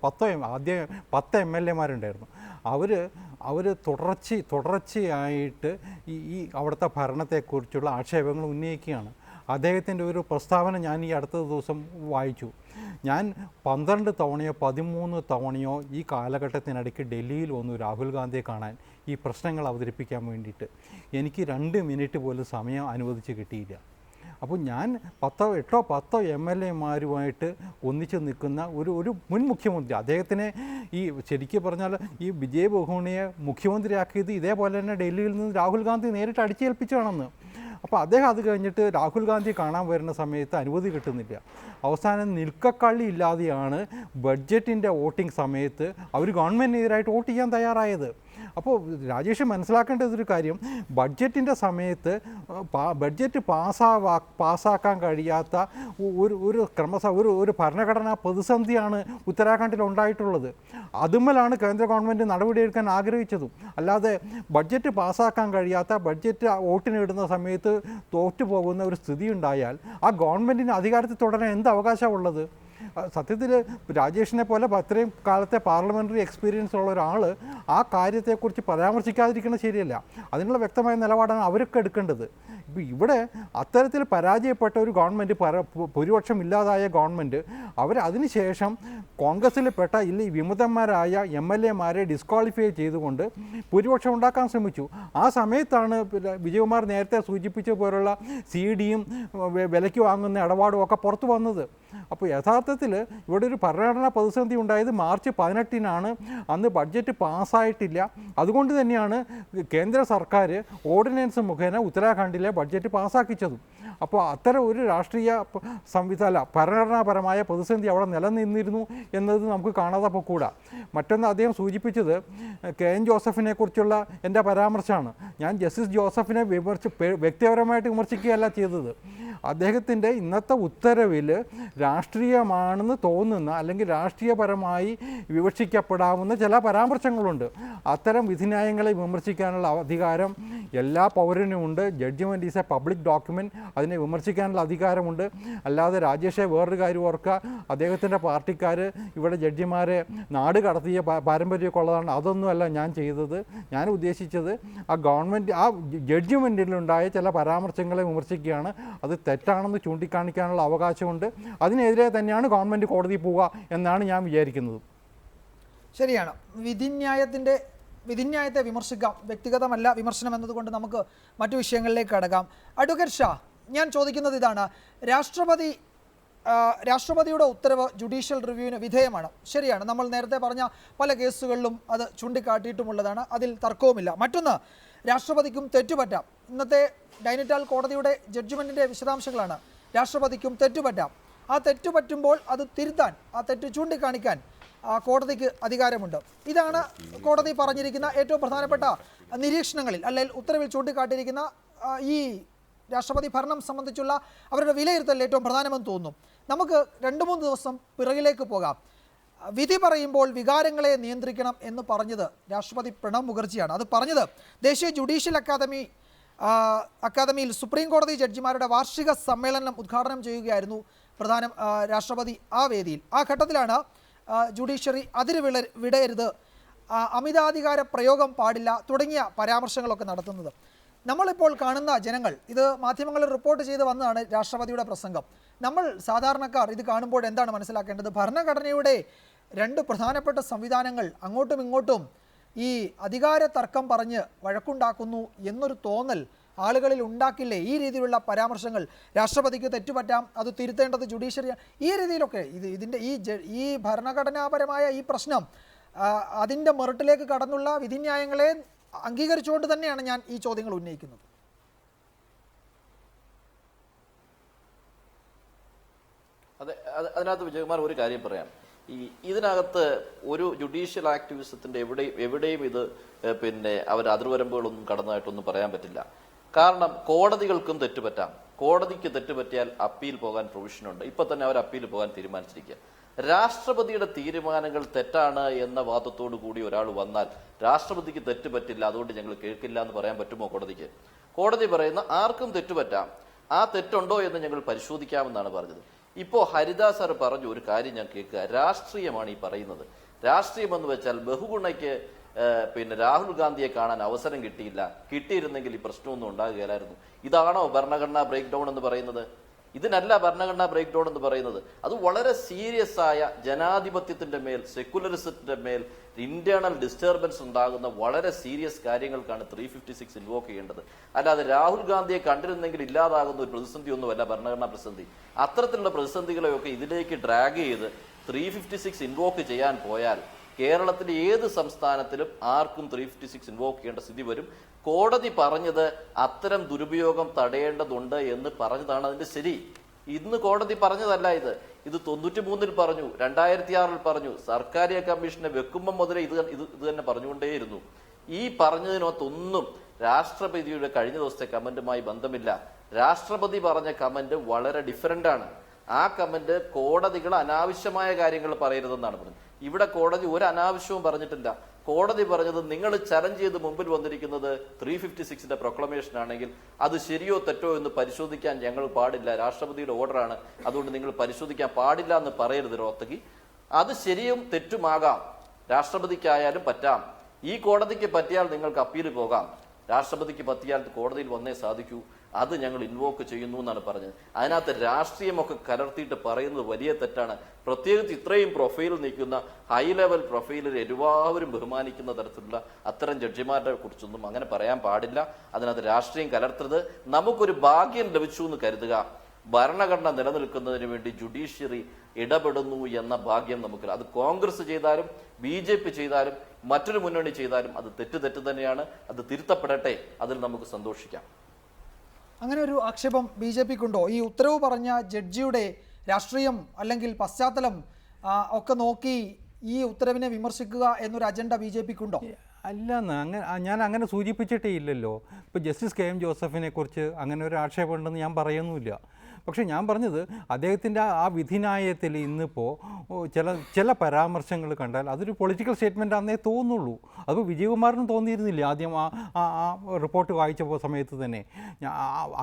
10 MLA-മാരുണ്ടായിരുന്നു. അവർ തുടർച്ചയായിട്ട് ഈ അവിടുത്തെ ഭരണത്തെക്കുറിച്ചുള്ള ആക്ഷേപങ്ങൾ ഉന്നയിക്കുകയാണ്. അദ്ദേഹത്തിൻ്റെ ഒരു പ്രസ്താവന ഞാൻ ഈ അടുത്ത ദിവസം വായിച്ചു. ഞാൻ 12 തവണയോ 13 തവണയോ ഈ കാലഘട്ടത്തിനിടയ്ക്ക് ഡൽഹിയിൽ വന്നു രാഹുൽ ഗാന്ധിയെ കാണാൻ, ഈ പ്രശ്നങ്ങൾ അവതരിപ്പിക്കാൻ വേണ്ടിയിട്ട്. എനിക്ക് 2 മിനിറ്റ് പോലും സമയം അനുവദിച്ച് കിട്ടിയില്ല. അപ്പോൾ ഞാൻ 8-10 MLA-മാരുമായിട്ട് ഒന്നിച്ച് നിൽക്കുന്ന ഒരു മുൻ മുഖ്യമന്ത്രി, അദ്ദേഹത്തിനെ ശരിക്കും പറഞ്ഞാൽ ഈ വിജയ് ബഹൂണിയെ മുഖ്യമന്ത്രിയാക്കിയത് ഇതേപോലെ തന്നെ ഡൽഹിയിൽ നിന്ന് രാഹുൽ ഗാന്ധി നേരിട്ട് അടിച്ചേൽപ്പിച്ചാണെന്ന്. അപ്പോൾ അദ്ദേഹം അത് കഴിഞ്ഞിട്ട് രാഹുൽ ഗാന്ധി കാണാൻ വരുന്ന സമയത്ത് അനുമതി കിട്ടുന്നില്ല. അവസാനം നിൽക്കക്കള്ളി ഇല്ലാതെയാണ് ബഡ്ജറ്റിൻ്റെ വോട്ടിംഗ് സമയത്ത് അവർ ഗവൺമെൻറ്റിനെതിരായിട്ട് വോട്ട് ചെയ്യാൻ തയ്യാറായത്. അപ്പോൾ രാജേഷ് മനസ്സിലാക്കേണ്ടതൊരു കാര്യം, ബഡ്ജറ്റിൻ്റെ സമയത്ത് ബഡ്ജറ്റ് പാസ്സാക്കാൻ കഴിയാത്ത ഒരു ഭരണഘടനാ പ്രതിസന്ധിയാണ് ഉത്തരാഖണ്ഡിൽ ഉണ്ടായിട്ടുള്ളത്. അതുമ്മലാണ് കേന്ദ്ര ഗവൺമെൻറ് നടപടിയെടുക്കാൻ ആഗ്രഹിച്ചതും. അല്ലാതെ ബഡ്ജറ്റ് പാസ്സാക്കാൻ കഴിയാത്ത, ബഡ്ജറ്റ് വോട്ടിനിടുന്ന സമയത്ത് തോറ്റു പോകുന്ന ഒരു സ്ഥിതി ഉണ്ടായാൽ ആ ഗവൺമെൻറ്റിന് അധികാരത്തിൽ തുടരാൻ എന്ത് അവകാശമുള്ളത്? സത്യത്തിൽ രാജേഷിനെ പോലെ അത്രയും കാലത്തെ പാർലമെൻ്ററി എക്സ്പീരിയൻസ് ഉള്ള ഒരാൾ ആ കാര്യത്തെക്കുറിച്ച് പരാമർശിക്കാതിരിക്കുന്നത് ശരിയല്ല. അതിനുള്ള വ്യക്തമായ നിലപാടാണ് അവരൊക്കെ എടുക്കേണ്ടത്. ഇപ്പോൾ ഇവിടെ അത്തരത്തിൽ പരാജയപ്പെട്ട ഒരു ഗവൺമെൻറ്, ഭൂരിപക്ഷം ഇല്ലാതായ ഗവൺമെൻറ്, അതിനുശേഷം കോൺഗ്രസ്സിൽപ്പെട്ട വിമതന്മാരായ MLA-മാരെ ഡിസ്ക്വാളിഫൈ ചെയ്തുകൊണ്ട് ഭൂരിപക്ഷം ഉണ്ടാക്കാൻ ശ്രമിച്ചു. ആ സമയത്താണ് വിജയകുമാർ നേരത്തെ സൂചിപ്പിച്ച പോലുള്ള CD-യും വിലയ്ക്ക് വാങ്ങുന്ന ഇടപാടും ഒക്കെ പുറത്തു വന്നത്. അപ്പോൾ യഥാർത്ഥത്തിൽ ഇവിടെ ഒരു ഭരണഘടനാ പ്രതിസന്ധി ഉണ്ടായത് മാർച്ച് 18-നാണ്. അന്ന് ബഡ്ജറ്റ് പാസ്സായിട്ടില്ല. അതുകൊണ്ട് തന്നെയാണ് കേന്ദ്ര സർക്കാർ ഓർഡിനൻസ് മുഖേന ഉത്തരാഖണ്ഡിലെ ബഡ്ജറ്റ് പാസ്സാക്കിച്ചതും. അപ്പോൾ അത്തരം ഒരു രാഷ്ട്രീയ ഭരണഘടനാപരമായ പ്രതിസന്ധി അവിടെ നിലനിന്നിരുന്നു എന്നത് നമുക്ക് കാണാതെ പോകൂടാ. മറ്റൊന്ന് അദ്ദേഹം സൂചിപ്പിച്ചത് KN ജോസഫിനെ കുറിച്ചുള്ള എൻ്റെ പരാമർശമാണ്. ഞാൻ ജസ്റ്റിസ് ജോസഫിനെ വ്യക്തിപരമായിട്ട് വിമർശിക്കുകയല്ല ചെയ്തത്. അദ്ദേഹത്തിൻ്റെ ഇന്നത്തെ ഉത്തരവിൽ രാഷ്ട്രീയമാണെന്ന് തോന്നുന്ന അല്ലെങ്കിൽ രാഷ്ട്രീയപരമായി വിവക്ഷിക്കപ്പെടാവുന്ന ചില പരാമർശങ്ങളുണ്ട്. അത്തരം വിധിന്യായങ്ങളെ വിമർശിക്കാനുള്ള അധികാരം എല്ലാ പൗരനുമുണ്ട്. Judgement is a public document, അതിനെ വിമർശിക്കാനുള്ള അധികാരമുണ്ട്. അല്ലാതെ രാജേഷെ വേറൊരു കാര്യം ഓർക്കുക, അദ്ദേഹത്തിൻ്റെ പാർട്ടിക്കാർ ഇവിടെ ജഡ്ജിമാരെ നാട് കടത്തിയ പാരമ്പര്യമൊക്കെ ഉള്ളതാണ്. അതൊന്നുമല്ല ഞാൻ ചെയ്തത്. ഞാൻ ഉദ്ദേശിച്ചത് ആ ഗവൺമെൻറ് ആ ജഡ്ജ്മെൻറ്റിലുണ്ടായ ചില പരാമർശങ്ങളെ വിമർശിക്കുകയാണ്. അത് തെറ്റാണെന്ന് ചൂണ്ടിക്കാണിക്കാനുള്ള അവകാശമുണ്ട്. അതിനെതിരെ തന്നെയാണ് ഗവൺമെൻറ് കോടതിയിൽ പോവുക എന്നാണ് ഞാൻ വിചാരിക്കുന്നത്. ശരിയാണ്. വിധിന്യായത്തിൻ്റെ വിധിന്യായത്തെ വിമർശിക്കാം, വ്യക്തിഗതമല്ല വിമർശനം എന്നതുകൊണ്ട് നമുക്ക് മറ്റു വിഷയങ്ങളിലേക്ക് കടക്കാം. അഡ്വക്കേറ്റ് ഷാ, ഞാൻ ചോദിക്കുന്നത് ഇതാണ്. രാഷ്ട്രപതിയുടെ ഉത്തരവ് ജുഡീഷ്യൽ റിവ്യൂവിന് വിധേയമാണ്, ശരിയാണ്. നമ്മൾ നേരത്തെ പറഞ്ഞ പല കേസുകളിലും അത് ചൂണ്ടിക്കാട്ടിയിട്ടുമുള്ളതാണ്, അതിൽ തർക്കവുമില്ല. മറ്റൊന്ന്, രാഷ്ട്രപതിക്കും തെറ്റുപറ്റാം. ഇന്നത്തെ ഡൈനിറ്റാൽ കോടതിയുടെ ജഡ്ജ്മെൻറ്റിൻ്റെ വിശദാംശങ്ങളാണ്. രാഷ്ട്രപതിക്കും തെറ്റുപറ്റാം. ആ തെറ്റുപറ്റുമ്പോൾ അത് തിരുത്താൻ, ആ തെറ്റ് ചൂണ്ടിക്കാണിക്കാൻ കോടതിക്ക് അധികാരമുണ്ട്. ഇതാണ് കോടതി പറഞ്ഞിരിക്കുന്ന ഏറ്റവും പ്രധാനപ്പെട്ട നിരീക്ഷണങ്ങളിൽ അല്ലെങ്കിൽ ഉത്തരവിൽ ചൂണ്ടിക്കാട്ടിയിരിക്കുന്ന ഈ രാഷ്ട്രപതി ഭരണം സംബന്ധിച്ചുള്ള അവരുടെ വിലയിരുത്തൽ ഏറ്റവും പ്രധാനമെന്ന് തോന്നുന്നു. നമുക്ക് 2-3 ദിവസം പിറകിലേക്ക് പോകാം. വിധി പറയുമ്പോൾ വികാരങ്ങളെ നിയന്ത്രിക്കണം എന്ന് പറഞ്ഞത് രാഷ്ട്രപതി പ്രണബ് മുഖർജിയാണ്. അത് പറഞ്ഞത് ദേശീയ ജുഡീഷ്യൽ അക്കാദമിയിൽ സുപ്രീം കോടതി ജഡ്ജിമാരുടെ വാർഷിക സമ്മേളനം ഉദ്ഘാടനം ചെയ്യുകയായിരുന്നു രാഷ്ട്രപതി ആ വേദിയിൽ. ആ ഘട്ടത്തിലാണ് ജുഡീഷ്യറി അതിര് വിടരുത്, അമിതാധികാര പ്രയോഗം പാടില്ല തുടങ്ങിയ പരാമർശങ്ങളൊക്കെ നടത്തുന്നത്. നമ്മളിപ്പോൾ കാണുന്ന ജനങ്ങൾ, ഇത് മാധ്യമങ്ങളിൽ റിപ്പോർട്ട് ചെയ്ത് വന്നതാണ് രാഷ്ട്രപതിയുടെ പ്രസംഗം. നമ്മൾ സാധാരണക്കാർ ഇത് കാണുമ്പോൾ എന്താണ് മനസ്സിലാക്കേണ്ടത്? ഭരണഘടനയുടെ 2 പ്രധാനപ്പെട്ട സംവിധാനങ്ങൾ അങ്ങോട്ടും ഇങ്ങോട്ടും ഈ അധികാര തർക്കം പറഞ്ഞ് വഴക്കുണ്ടാക്കുന്നു എന്നൊരു തോന്നൽ ആളുകളിൽ ഉണ്ടാക്കില്ലേ? ഈ രീതിയിലുള്ള പരാമർശങ്ങൾ, രാഷ്ട്രപതിക്ക് തെറ്റുപറ്റാം, അത് തിരുത്തേണ്ടത് ജുഡീഷ്യറിയാണ്, ഈ രീതിയിലൊക്കെ ഈ ഭരണഘടനാപരമായ ഈ പ്രശ്നം അതിൻ്റെ മെറിറ്റിലേക്ക് കടന്നുള്ള വിധിന്യായങ്ങളെ അംഗീകരിച്ചുകൊണ്ട് തന്നെയാണ് ഞാൻ ഈ ചോദ്യങ്ങൾ ഉന്നയിക്കുന്നത്. അതെ, അതിനകത്ത് വിജയകുമാർ ഒരു കാര്യം പറയാം. ഇതിനകത്ത് ഒരു ജുഡീഷ്യൽ ആക്ടിവിസത്തിന്റെ എവിടെയും ഇത് അവർ അതിർവരമ്പുകളൊന്നും കടന്നതായിട്ടൊന്നും പറയാൻ പറ്റില്ല. കാരണം കോടതികൾക്കും തെറ്റുപറ്റാം. കോടതിക്ക് തെറ്റുപറ്റിയാൽ അപ്പീൽ പോകാൻ പ്രൊവിഷനുണ്ട്. ഇപ്പൊ തന്നെ അവർ അപ്പീൽ പോകാൻ തീരുമാനിച്ചിരിക്കുക. രാഷ്ട്രപതിയുടെ തീരുമാനങ്ങൾ തെറ്റാണ് എന്ന വാദത്തോടു കൂടി ഒരാൾ വന്നാൽ രാഷ്ട്രപതിക്ക് തെറ്റുപറ്റില്ല, അതുകൊണ്ട് ഞങ്ങൾ കേൾക്കില്ല എന്ന് പറയാൻ പറ്റുമോ കോടതിക്ക്? കോടതി പറയുന്ന ആർക്കും തെറ്റുപറ്റാം, ആ തെറ്റുണ്ടോ എന്ന് ഞങ്ങൾ പരിശോധിക്കാമെന്നാണ് പറഞ്ഞത്. ഇപ്പോ ഹരിദാസ് സാർ പറഞ്ഞു ഒരു കാര്യം ഞാൻ കേൾക്കുക, രാഷ്ട്രീയമാണ് ഈ പറയുന്നത്. രാഷ്ട്രീയം എന്ന് വെച്ചാൽ ബഹുഗുണയ്ക്ക് രാഹുൽ ഗാന്ധിയെ കാണാൻ അവസരം കിട്ടിയിരുന്നെങ്കിൽ ഈ പ്രശ്നമൊന്നും ഉണ്ടാകുകയില്ലായിരുന്നു. ഇതാണോ ഭരണഘടനാ ബ്രേക്ക് ഡൗൺ എന്ന് പറയുന്നത്? ഇതിനല്ല ഭരണഘടനാ ബ്രേക്ക് ഡൗൺ എന്ന് പറയുന്നത്. അത് വളരെ സീരിയസ് ആയ ജനാധിപത്യത്തിന്റെ മേൽ, സെക്യുലറിസത്തിന്റെ മേൽ ഇന്റേണൽ ഡിസ്റ്റർബൻസ് ഉണ്ടാകുന്ന വളരെ സീരിയസ് കാര്യങ്ങൾക്കാണ് 356 ഇൻവോക്ക് ചെയ്യേണ്ടത്. അല്ലാതെ രാഹുൽ ഗാന്ധിയെ കണ്ടിരുന്നെങ്കിൽ ഇല്ലാതാകുന്ന ഒരു പ്രതിസന്ധി ഒന്നുമല്ല ഭരണഘടനാ പ്രതിസന്ധി. അത്തരത്തിലുള്ള പ്രതിസന്ധികളെയൊക്കെ ഇതിലേക്ക് ഡ്രാഗ് ചെയ്ത് 356 ഇൻവോക്ക് ചെയ്യാൻ പോയാൽ കേരളത്തിലെ ഏത് സംസ്ഥാനത്തിലും ആർക്കും 356 ഇൻവോക്ക് ചെയ്യേണ്ട സ്ഥിതി വരും. കോടതി പറഞ്ഞത് അത്തരം ദുരുപയോഗം തടയേണ്ടതുണ്ട് എന്ന് പറഞ്ഞതാണ് അതിന്റെ ശരി. ഇന്ന് കോടതി പറഞ്ഞതല്ല ഇത് 93-ൽ പറഞ്ഞു, 2006-ൽ പറഞ്ഞു, സർക്കാരിയ കമ്മീഷനെ വെക്കുമ്പോൾ മുതലേ ഇത് തന്നെ പറഞ്ഞുകൊണ്ടേയിരുന്നു. ഈ പറഞ്ഞതിനകത്തൊന്നും രാഷ്ട്രപതിയുടെ കഴിഞ്ഞ ദിവസത്തെ കമന്റുമായി ബന്ധമില്ല. രാഷ്ട്രപതി പറഞ്ഞ കമന്റ് വളരെ ഡിഫറന്റ് ആണ്. ആ കമന്റ് കോടതികൾ അനാവശ്യമായ കാര്യങ്ങൾ പറയരുതെന്നാണ് പറഞ്ഞത്. ഇവിടെ കോടതി ഒരു അനാവശ്യവും പറഞ്ഞിട്ടില്ല. കോടതി പറഞ്ഞത് നിങ്ങൾ ചലഞ്ച് ചെയ്ത് മുമ്പിൽ വന്നിരിക്കുന്നത് 356ന്റെ പ്രൊക്ലമേഷൻ ആണെങ്കിൽ അത് ശരിയോ തെറ്റോ എന്ന് പരിശോധിക്കാൻ ഞങ്ങൾ പാടില്ല, രാഷ്ട്രപതിയുടെ ഓർഡറാണ്, അതുകൊണ്ട് നിങ്ങൾ പരിശോധിക്കാൻ പാടില്ല എന്ന് പറയരുത് റോത്തകി. അത് ശരിയും തെറ്റുമാകാം, രാഷ്ട്രപതിക്കായാലും പറ്റാം. ഈ കോടതിക്ക് പറ്റിയാൽ നിങ്ങൾക്ക് അപ്പീൽ പോകാം, രാഷ്ട്രപതിക്ക് പറ്റിയാൽ കോടതിയിൽ വന്നേ സാധിക്കൂ. അത് ഞങ്ങൾ ഇൻവോക്ക് ചെയ്യുന്നു എന്നാണ് പറഞ്ഞത്. അതിനകത്ത് രാഷ്ട്രീയമൊക്കെ കലർത്തിയിട്ട് പറയുന്നത് വലിയ തെറ്റാണ്. പ്രത്യേകിച്ച് ഇത്രയും പ്രൊഫൈൽ നിൽക്കുന്ന ഹൈ ലെവൽ പ്രൊഫൈലിൽ എല്ലാവരും ബഹുമാനിക്കുന്ന തരത്തിലുള്ള അത്തരം ജഡ്ജിമാരെ കുറിച്ചൊന്നും അങ്ങനെ പറയാൻ പാടില്ല. അതിനകത്ത് രാഷ്ട്രീയം കലർത്തരുത്. നമുക്കൊരു ഭാഗ്യം ലഭിച്ചു എന്ന് കരുതുക. ഭരണഘടന നിലനിൽക്കുന്നതിന് വേണ്ടി ജുഡീഷ്യറി ഇടപെടുന്നു എന്ന ഭാഗ്യം നമുക്കില്ല. അത് കോൺഗ്രസ് ചെയ്താലും BJP ചെയ്താലും മറ്റൊരു മുന്നണി ചെയ്താലും അത് തെറ്റ് തന്നെയാണ്. അത് തിരുത്തപ്പെടട്ടെ, അതിൽ നമുക്ക് സന്തോഷിക്കാം. അങ്ങനെ ഒരു ആക്ഷേപം BJPക്കുണ്ടോ? ഈ ഉത്തരവ് പറഞ്ഞ ജഡ്ജിയുടെ രാഷ്ട്രീയം അല്ലെങ്കിൽ പശ്ചാത്തലം ഒക്കെ നോക്കി ഈ ഉത്തരവിനെ വിമർശിക്കുക എന്നൊരു അജണ്ട BJPക്കുണ്ടോ? അല്ലെന്ന് ഞാൻ അങ്ങനെ സൂചിപ്പിച്ചിട്ടേ ഇല്ലല്ലോ. ഇപ്പോൾ ജസ്റ്റിസ് KM ജോസഫിനെ കുറിച്ച് അങ്ങനെ ഒരു ആക്ഷേപമുണ്ടെന്ന് ഞാൻ പറയുന്നുമില്ല. പക്ഷേ ഞാൻ പറഞ്ഞത് അദ്ദേഹത്തിൻ്റെ ആ വിധിന്യായത്തിൽ ഇന്നിപ്പോൾ ചില പരാമർശങ്ങൾ കണ്ടാൽ അതൊരു പൊളിറ്റിക്കൽ സ്റ്റേറ്റ്മെൻ്റ് ആണെന്നേ തോന്നുള്ളൂ. അത് വിജയകുമാറിനും തോന്നിയിരുന്നില്ല ആദ്യം ആ റിപ്പോർട്ട് വായിച്ച സമയത്ത് തന്നെ.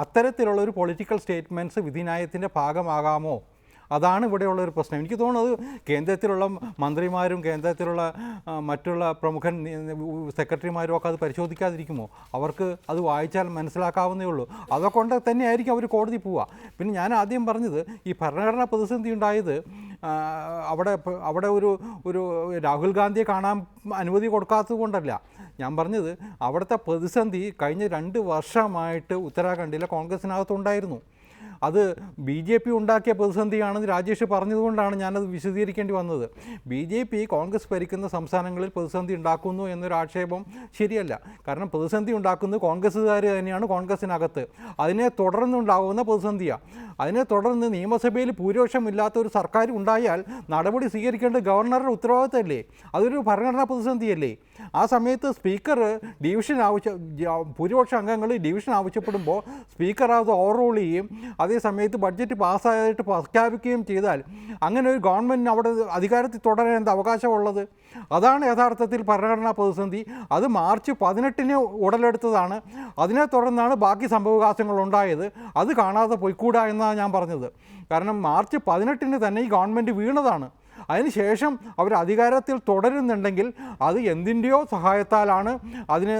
അത്തരത്തിലുള്ള ഒരു പൊളിറ്റിക്കൽ സ്റ്റേറ്റ്മെൻറ്റ്സ് വിധിന്യായത്തിൻ്റെ ഭാഗമാകാമോ? അതാണ് ഇവിടെയുള്ള ഒരു പ്രശ്നം. എനിക്ക് തോന്നുന്നത് കേന്ദ്രത്തിലുള്ള മന്ത്രിമാരും കേന്ദ്രത്തിലുള്ള മറ്റുള്ള പ്രമുഖ സെക്രട്ടറിമാരും ഒക്കെ അത് പരിശോധിക്കാതിരിക്കുമോ? അവർക്ക് അത് വായിച്ചാൽ മനസ്സിലാക്കാവുന്നേ ഉള്ളൂ. അതൊക്കെ തന്നെയായിരിക്കും അവർ കോടതി പോവുക. പിന്നെ ഞാൻ ആദ്യം പറഞ്ഞത് ഈ ഭരണഘടനാ പ്രതിസന്ധി ഉണ്ടായത് അവിടെ ഒരു രാഹുൽ ഗാന്ധിയെ കാണാൻ അനുമതി കൊടുക്കാത്തത് കൊണ്ടല്ല. ഞാൻ പറഞ്ഞത് അവിടുത്തെ പ്രതിസന്ധി കഴിഞ്ഞ 2 വർഷമായിട്ട് ഉത്തരാഖണ്ഡിലെ കോൺഗ്രസിനകത്തുണ്ടായിരുന്നു. അത് BJP ഉണ്ടാക്കിയ പ്രതിസന്ധിയാണെന്ന് രാജേഷ് പറഞ്ഞതുകൊണ്ടാണ് ഞാനത് വിശദീകരിക്കേണ്ടി വന്നത്. BJP കോൺഗ്രസ് ഭരിക്കുന്ന സംസ്ഥാനങ്ങളിൽ പ്രതിസന്ധി ഉണ്ടാക്കുന്നു എന്നൊരു ആക്ഷേപം ശരിയല്ല. കാരണം പ്രതിസന്ധി ഉണ്ടാക്കുന്നത് കോൺഗ്രസ്സുകാർ തന്നെയാണ് കോൺഗ്രസിനകത്ത്. അതിനെ തുടർന്നുണ്ടാകുന്ന പ്രതിസന്ധിയാണ്. അതിനെ തുടർന്ന് നിയമസഭയിൽ ഭൂരിപക്ഷമില്ലാത്ത ഒരു സർക്കാർ ഉണ്ടായാൽ നടപടി സ്വീകരിക്കേണ്ടത് ഗവർണറുടെ ഉത്തരവാദിത്തമല്ലേ? അതൊരു ഭരണഘടനാ പ്രതിസന്ധിയല്ലേ? ആ സമയത്ത് സ്പീക്കർ ഭൂരിപക്ഷ അംഗങ്ങൾ ഡിവിഷൻ ആവശ്യപ്പെടുമ്പോൾ സ്പീക്കർ അത് ഓവർറൂൾ ചെയ്യും. അതേ സമയത്ത് ബഡ്ജറ്റ് പാസ്സായിട്ട് പ്രഖ്യാപിക്കുകയും ചെയ്താൽ അങ്ങനെ ഒരു ഗവൺമെൻറ്റിന് അവിടെ അധികാരത്തിൽ തുടരാൻ എന്ത് അവകാശമുള്ളത്? അതാണ് യഥാർത്ഥത്തിൽ ഭരണഘടനാ പ്രതിസന്ധി. അത് മാർച്ച് 18 ഉടലെടുത്തതാണ്. അതിനെ തുടർന്നാണ് ബാക്കി സംഭവവികാസങ്ങൾ ഉണ്ടായത്. അത് കാണാതെ പോയിക്കൂടാ എന്നാണ് ഞാൻ പറഞ്ഞത്. കാരണം മാർച്ച് 18 തന്നെ ഈ ഗവൺമെൻറ് വീണതാണ്. അതിനുശേഷം അവർ അധികാരത്തിൽ തുടരുന്നുണ്ടെങ്കിൽ അത് എന്തിൻ്റെയോ സഹായത്താലാണ്. അതിന്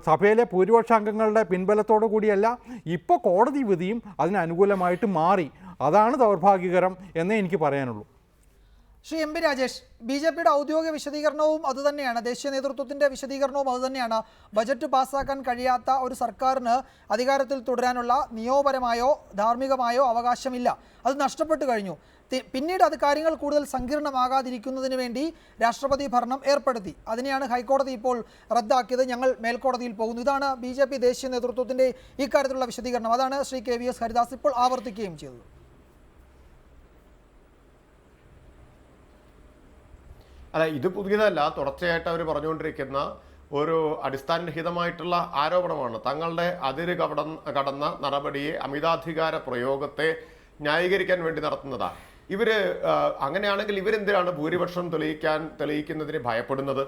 സഭയിലെ ഭൂരിപക്ഷാംഗങ്ങളുടെ പിൻബലത്തോടു കൂടിയല്ല. ഇപ്പോൾ കോടതി വിധിയും അതിന് അനുകൂലമായിട്ട് മാറി. അതാണ് ദൗർഭാഗ്യകരം എന്നേ എനിക്ക് പറയാനുള്ളൂ. ശ്രീ MP രാജേഷ്, BJPയുടെ ഔദ്യോഗിക വിശദീകരണവും അതുതന്നെയാണ്, ദേശീയ നേതൃത്വത്തിൻ്റെ വിശദീകരണവും അതുതന്നെയാണ്. ബജറ്റ് പാസ്സാക്കാൻ കഴിയാത്ത ഒരു സർക്കാരിന് അധികാരത്തിൽ തുടരാനുള്ള നിയമപരമായോ ധാർമ്മികമായോ അവകാശമില്ല. അത് നഷ്ടപ്പെട്ടു കഴിഞ്ഞു. പിന്നീട് അത് കാര്യങ്ങൾ കൂടുതൽ സങ്കീർണമാകാതിരിക്കുന്നതിന് വേണ്ടി രാഷ്ട്രപതി ഭരണം ഏർപ്പെടുത്തി. അതിനെയാണ് ഹൈക്കോടതി ഇപ്പോൾ റദ്ദാക്കിയത്. ഞങ്ങൾ മേൽക്കോടതിയിൽ പോകുന്നു. ഇതാണ് BJP ദേശീയ നേതൃത്വത്തിൻ്റെ ഇക്കാര്യത്തിലുള്ള വിശദീകരണം. അതാണ് ശ്രീ KVS ഹരിദാസ് ഇപ്പോൾ ആവർത്തിക്കുകയും ചെയ്തത്. അല്ല, ഇത് പുതിയതല്ല. തുടർച്ചയായിട്ട് അവർ പറഞ്ഞുകൊണ്ടിരിക്കുന്ന ഒരു അടിസ്ഥാനരഹിതമായിട്ടുള്ള ആരോപണമാണ്. തങ്ങളുടെ അതിര് കടന്ന നടപടിയെ, അമിതാധികാര പ്രയോഗത്തെ ന്യായീകരിക്കാൻ വേണ്ടി നടത്തുന്നതാണ്. ഇവര് അങ്ങനെയാണെങ്കിൽ ഇവരെന്തിനാണ് ഭൂരിപക്ഷം തെളിയിക്കുന്നതിന് ഭയപ്പെടുന്നത്?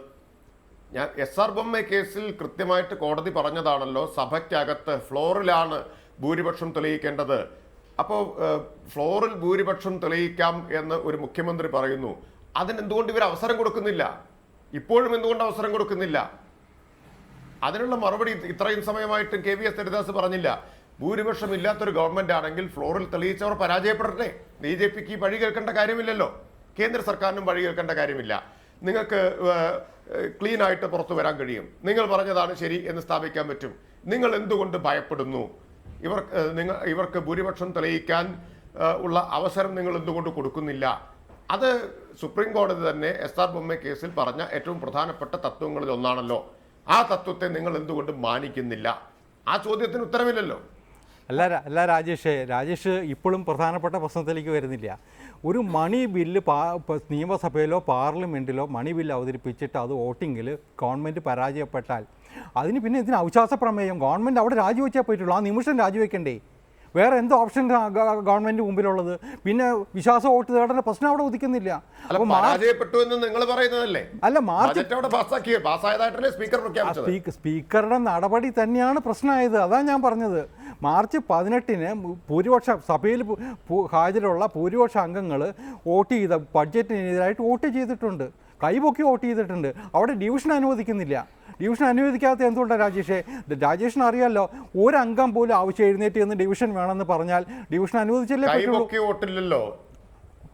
ഞാൻ SR ബൊമ്മ കേസിൽ കൃത്യമായിട്ട് കോടതി പറഞ്ഞതാണല്ലോ, സഭയ്ക്കകത്ത് ഫ്ലോറിലാണ് ഭൂരിപക്ഷം തെളിയിക്കേണ്ടത്. അപ്പോൾ ഫ്ലോറിൽ ഭൂരിപക്ഷം തെളിയിക്കാം എന്ന് ഒരു മുഖ്യമന്ത്രി പറയുന്നു. അതിനെന്തുകൊണ്ട് ഇവർ അവസരം കൊടുക്കുന്നില്ല? ഇപ്പോഴും എന്തുകൊണ്ട് അവസരം കൊടുക്കുന്നില്ല? അതിനുള്ള മറുപടി ഇത്രയും സമയമായിട്ടും KVS ഹരിദാസ് പറഞ്ഞില്ല. ഭൂരിപക്ഷം ഇല്ലാത്തൊരു ഗവൺമെന്റ് ആണെങ്കിൽ ഫ്ലോറിൽ തെളിയിച്ചവർ പരാജയപ്പെടട്ടെ. BJPക്ക് ഈ വഴി കേൾക്കേണ്ട കാര്യമില്ലല്ലോ. കേന്ദ്ര സർക്കാരിനും വഴി കേൾക്കേണ്ട കാര്യമില്ല. നിങ്ങൾക്ക് ക്ലീൻ ആയിട്ട് പുറത്തു വരാൻ കഴിയും. നിങ്ങൾ പറഞ്ഞതാണ് ശരി എന്ന് സ്ഥാപിക്കാൻ പറ്റും. നിങ്ങൾ എന്തുകൊണ്ട് ഭയപ്പെടുന്നു? ഇവർക്ക് ഭൂരിപക്ഷം തെളിയിക്കാൻ ഉള്ള അവസരം നിങ്ങൾ എന്തുകൊണ്ട് കൊടുക്കുന്നില്ല? അത് സുപ്രീം കോടതി തന്നെ SR ബൊമ്മ കേസിൽ പറഞ്ഞ ഏറ്റവും പ്രധാനപ്പെട്ട തത്വങ്ങളിൽ ഒന്നാണല്ലോ. ആ തത്വത്തെ നിങ്ങൾ എന്തുകൊണ്ട് മാനിക്കുന്നില്ല? ആ ചോദ്യത്തിന് ഉത്തരവില്ലല്ലോ. അല്ല രാജേഷ് ഇപ്പോഴും പ്രധാനപ്പെട്ട പ്രശ്നത്തിലേക്ക് വരുന്നില്ല. ഒരു മണി ബില്ല് നിയമസഭയിലോ പാർലമെൻറ്റിലോ മണി ബില്ല് അവതരിപ്പിച്ചിട്ട് അത് വോട്ടിങ്ങിൽ ഗവൺമെൻറ് പരാജയപ്പെട്ടാൽ അതിന് പിന്നെ ഇതിന് അവിശ്വാസ പ്രമേയം ഗവൺമെൻറ് അവിടെ രാജിവെച്ചാൽ പറ്റുള്ളൂ. ആ നിമിഷം രാജിവെക്കണ്ടേ? വേറെ എന്ത് ഓപ്ഷൻ ഗവൺമെന്റ് മുമ്പിലുള്ളത്? പിന്നെ വിശ്വാസ വോട്ട് തേടേണ്ട പ്രശ്നം അവിടെ ഉദിക്കുന്നില്ല. പരാജയപ്പെട്ടു എന്ന് നിങ്ങൾ പറയുന്നതല്ലേ? അല്ല, സ്പീക്കറുടെ നടപടി തന്നെയാണ് പ്രശ്നമായത്. അതാണ് ഞാൻ പറഞ്ഞത്. മാർച്ച് 18 ഭൂരിപക്ഷ സഭയിൽ ഹാജരുള്ള ഭൂരിപക്ഷ അംഗങ്ങൾ വോട്ട് ചെയ്ത ബഡ്ജറ്റിനെതിരായിട്ട് വോട്ട് ചെയ്തിട്ടുണ്ട്, കൈപൊക്കി വോട്ട് ചെയ്തിട്ടുണ്ട്. അവിടെ ഡിവിഷൻ അനുവദിക്കുന്നില്ല. ഡിവിഷൻ അനുവദിക്കാത്ത എന്തുകൊണ്ടാണ് രാജേഷിന് അറിയാമല്ലോ. ഒരംഗം പോലും ആവശ്യം എഴുന്നേറ്റ് എന്ന് ഡിവിഷൻ വേണമെന്ന് പറഞ്ഞാൽ ഡിവിഷൻ അനുവദിച്ചല്ലേ പറ്റുള്ളൂ.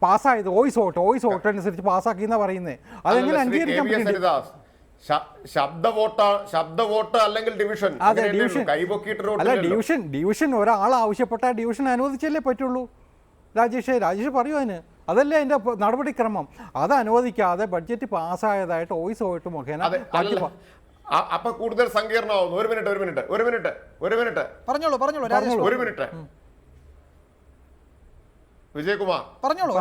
പാസ്സായത് വോയിസ് വോട്ട് അനുസരിച്ച് പാസ്സാക്കിയെന്നാ പറയുന്നത്. അതെങ്ങനെ അംഗീകരിക്കാൻ പറ്റും? ശബ്ദ വോട്ട് അല്ലെങ്കിൽ ഡിവിഷൻ. അതെ, ഡിവിഷൻ ഒരാൾ ആവശ്യപ്പെട്ടാൽ ഡിവിഷൻ അനുവദിച്ചല്ലേ പറ്റുള്ളൂ. രാജേഷ് പറയൂ അതിന്. അതല്ലേ അതിന്റെ നടപടിക്രമം. അത് അനുവദിക്കാതെ ബഡ്ജറ്റ് പാസ്സായതായിട്ട് വോയിസ് വോട്ട് മുഖേന അപ്പൊ കൂടുതൽ സങ്കീർണമാവുന്നു. ഒരു മിനിറ്റ് വിജയകുമാർ പറഞ്ഞോളൂ.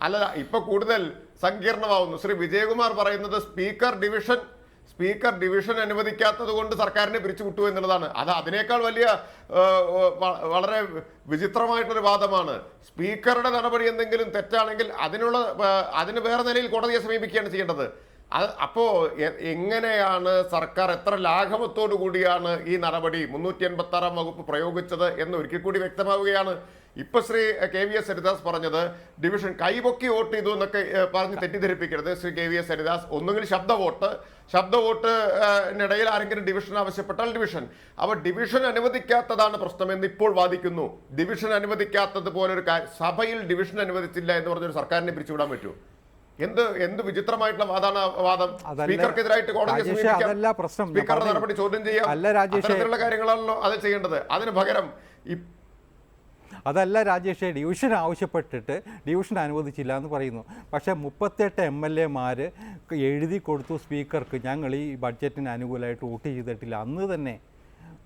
അല്ല, ഇപ്പൊ കൂടുതൽ സങ്കീർണമാവുന്നു. ശ്രീ വിജയകുമാർ പറയുന്നത് സ്പീക്കർ ഡിവിഷൻ അനുവദിക്കാത്തത് കൊണ്ട് സർക്കാരിനെ പിരിച്ചുവിട്ടു എന്നുള്ളതാണ്. അത് അതിനേക്കാൾ വലിയ വളരെ വിചിത്രമായിട്ടൊരു വാദമാണ്. സ്പീക്കറുടെ നടപടി എന്തെങ്കിലും തെറ്റാണെങ്കിൽ അതിന് വേറെ നിലയിൽ കോടതിയെ സമീപിക്കുകയാണ് ചെയ്യേണ്ടത്. അപ്പോ എങ്ങനെയാണ് സർക്കാർ എത്ര ലാഘവത്തോടു കൂടിയാണ് ഈ നടപടി 386 വകുപ്പ് പ്രയോഗിച്ചത് എന്ന് ഒരിക്കൽ കൂടി വ്യക്തമാവുകയാണ്. ഇപ്പൊ ശ്രീ KVS ഹരിദാസ് പറഞ്ഞത് ഡിവിഷൻ കൈപൊക്കി വോട്ട് ചെയ്തു എന്നൊക്കെ പറഞ്ഞ് തെറ്റിദ്ധരിപ്പിക്കരുത് ശ്രീ KVS ഹരിദാസ്. ഒന്നുകിൽ ശബ്ദ വോട്ടിനിടയിൽ ആരെങ്കിലും ഡിവിഷൻ ആവശ്യപ്പെട്ടാൽ ഡിവിഷൻ. അപ്പോൾ ഡിവിഷൻ അനുവദിക്കാത്തതാണ് പ്രശ്നമെന്ന് ഇപ്പോൾ വാദിക്കുന്നു. ഡിവിഷൻ അനുവദിക്കാത്തത് പോലൊരു സഭയിൽ ഡിവിഷൻ അനുവദിച്ചില്ല എന്ന് പറഞ്ഞൊരു സർക്കാരിനെ പിരിച്ചുവിടാൻ പറ്റുമോ? എന്ത് വിചിത്രമായിട്ടുള്ള വാദമാണ് വാദം. സ്പീക്കർക്കെതിരായിട്ട് കോടതിയെ സമീപിക്കാം, സ്പീക്കറുടെ നടപടി ചോദ്യം ചെയ്യാം, അത്തരത്തിലുള്ള കാര്യങ്ങളാണല്ലോ അത് ചെയ്യേണ്ടത്. അതിന് പകരം അതല്ല രാജേഷേ, ഡിവിഷൻ ആവശ്യപ്പെട്ടിട്ട് ഡിവിഷൻ അനുവദിച്ചില്ല എന്ന് പറയുന്നു. പക്ഷേ 38 MLA-മാർ എഴുതി കൊടുത്തു സ്പീക്കർക്ക്, ഞങ്ങൾ ഈ ബഡ്ജറ്റിന് അനുകൂലമായിട്ട് വോട്ട് ചെയ്തിട്ടില്ല. അന്ന് തന്നെ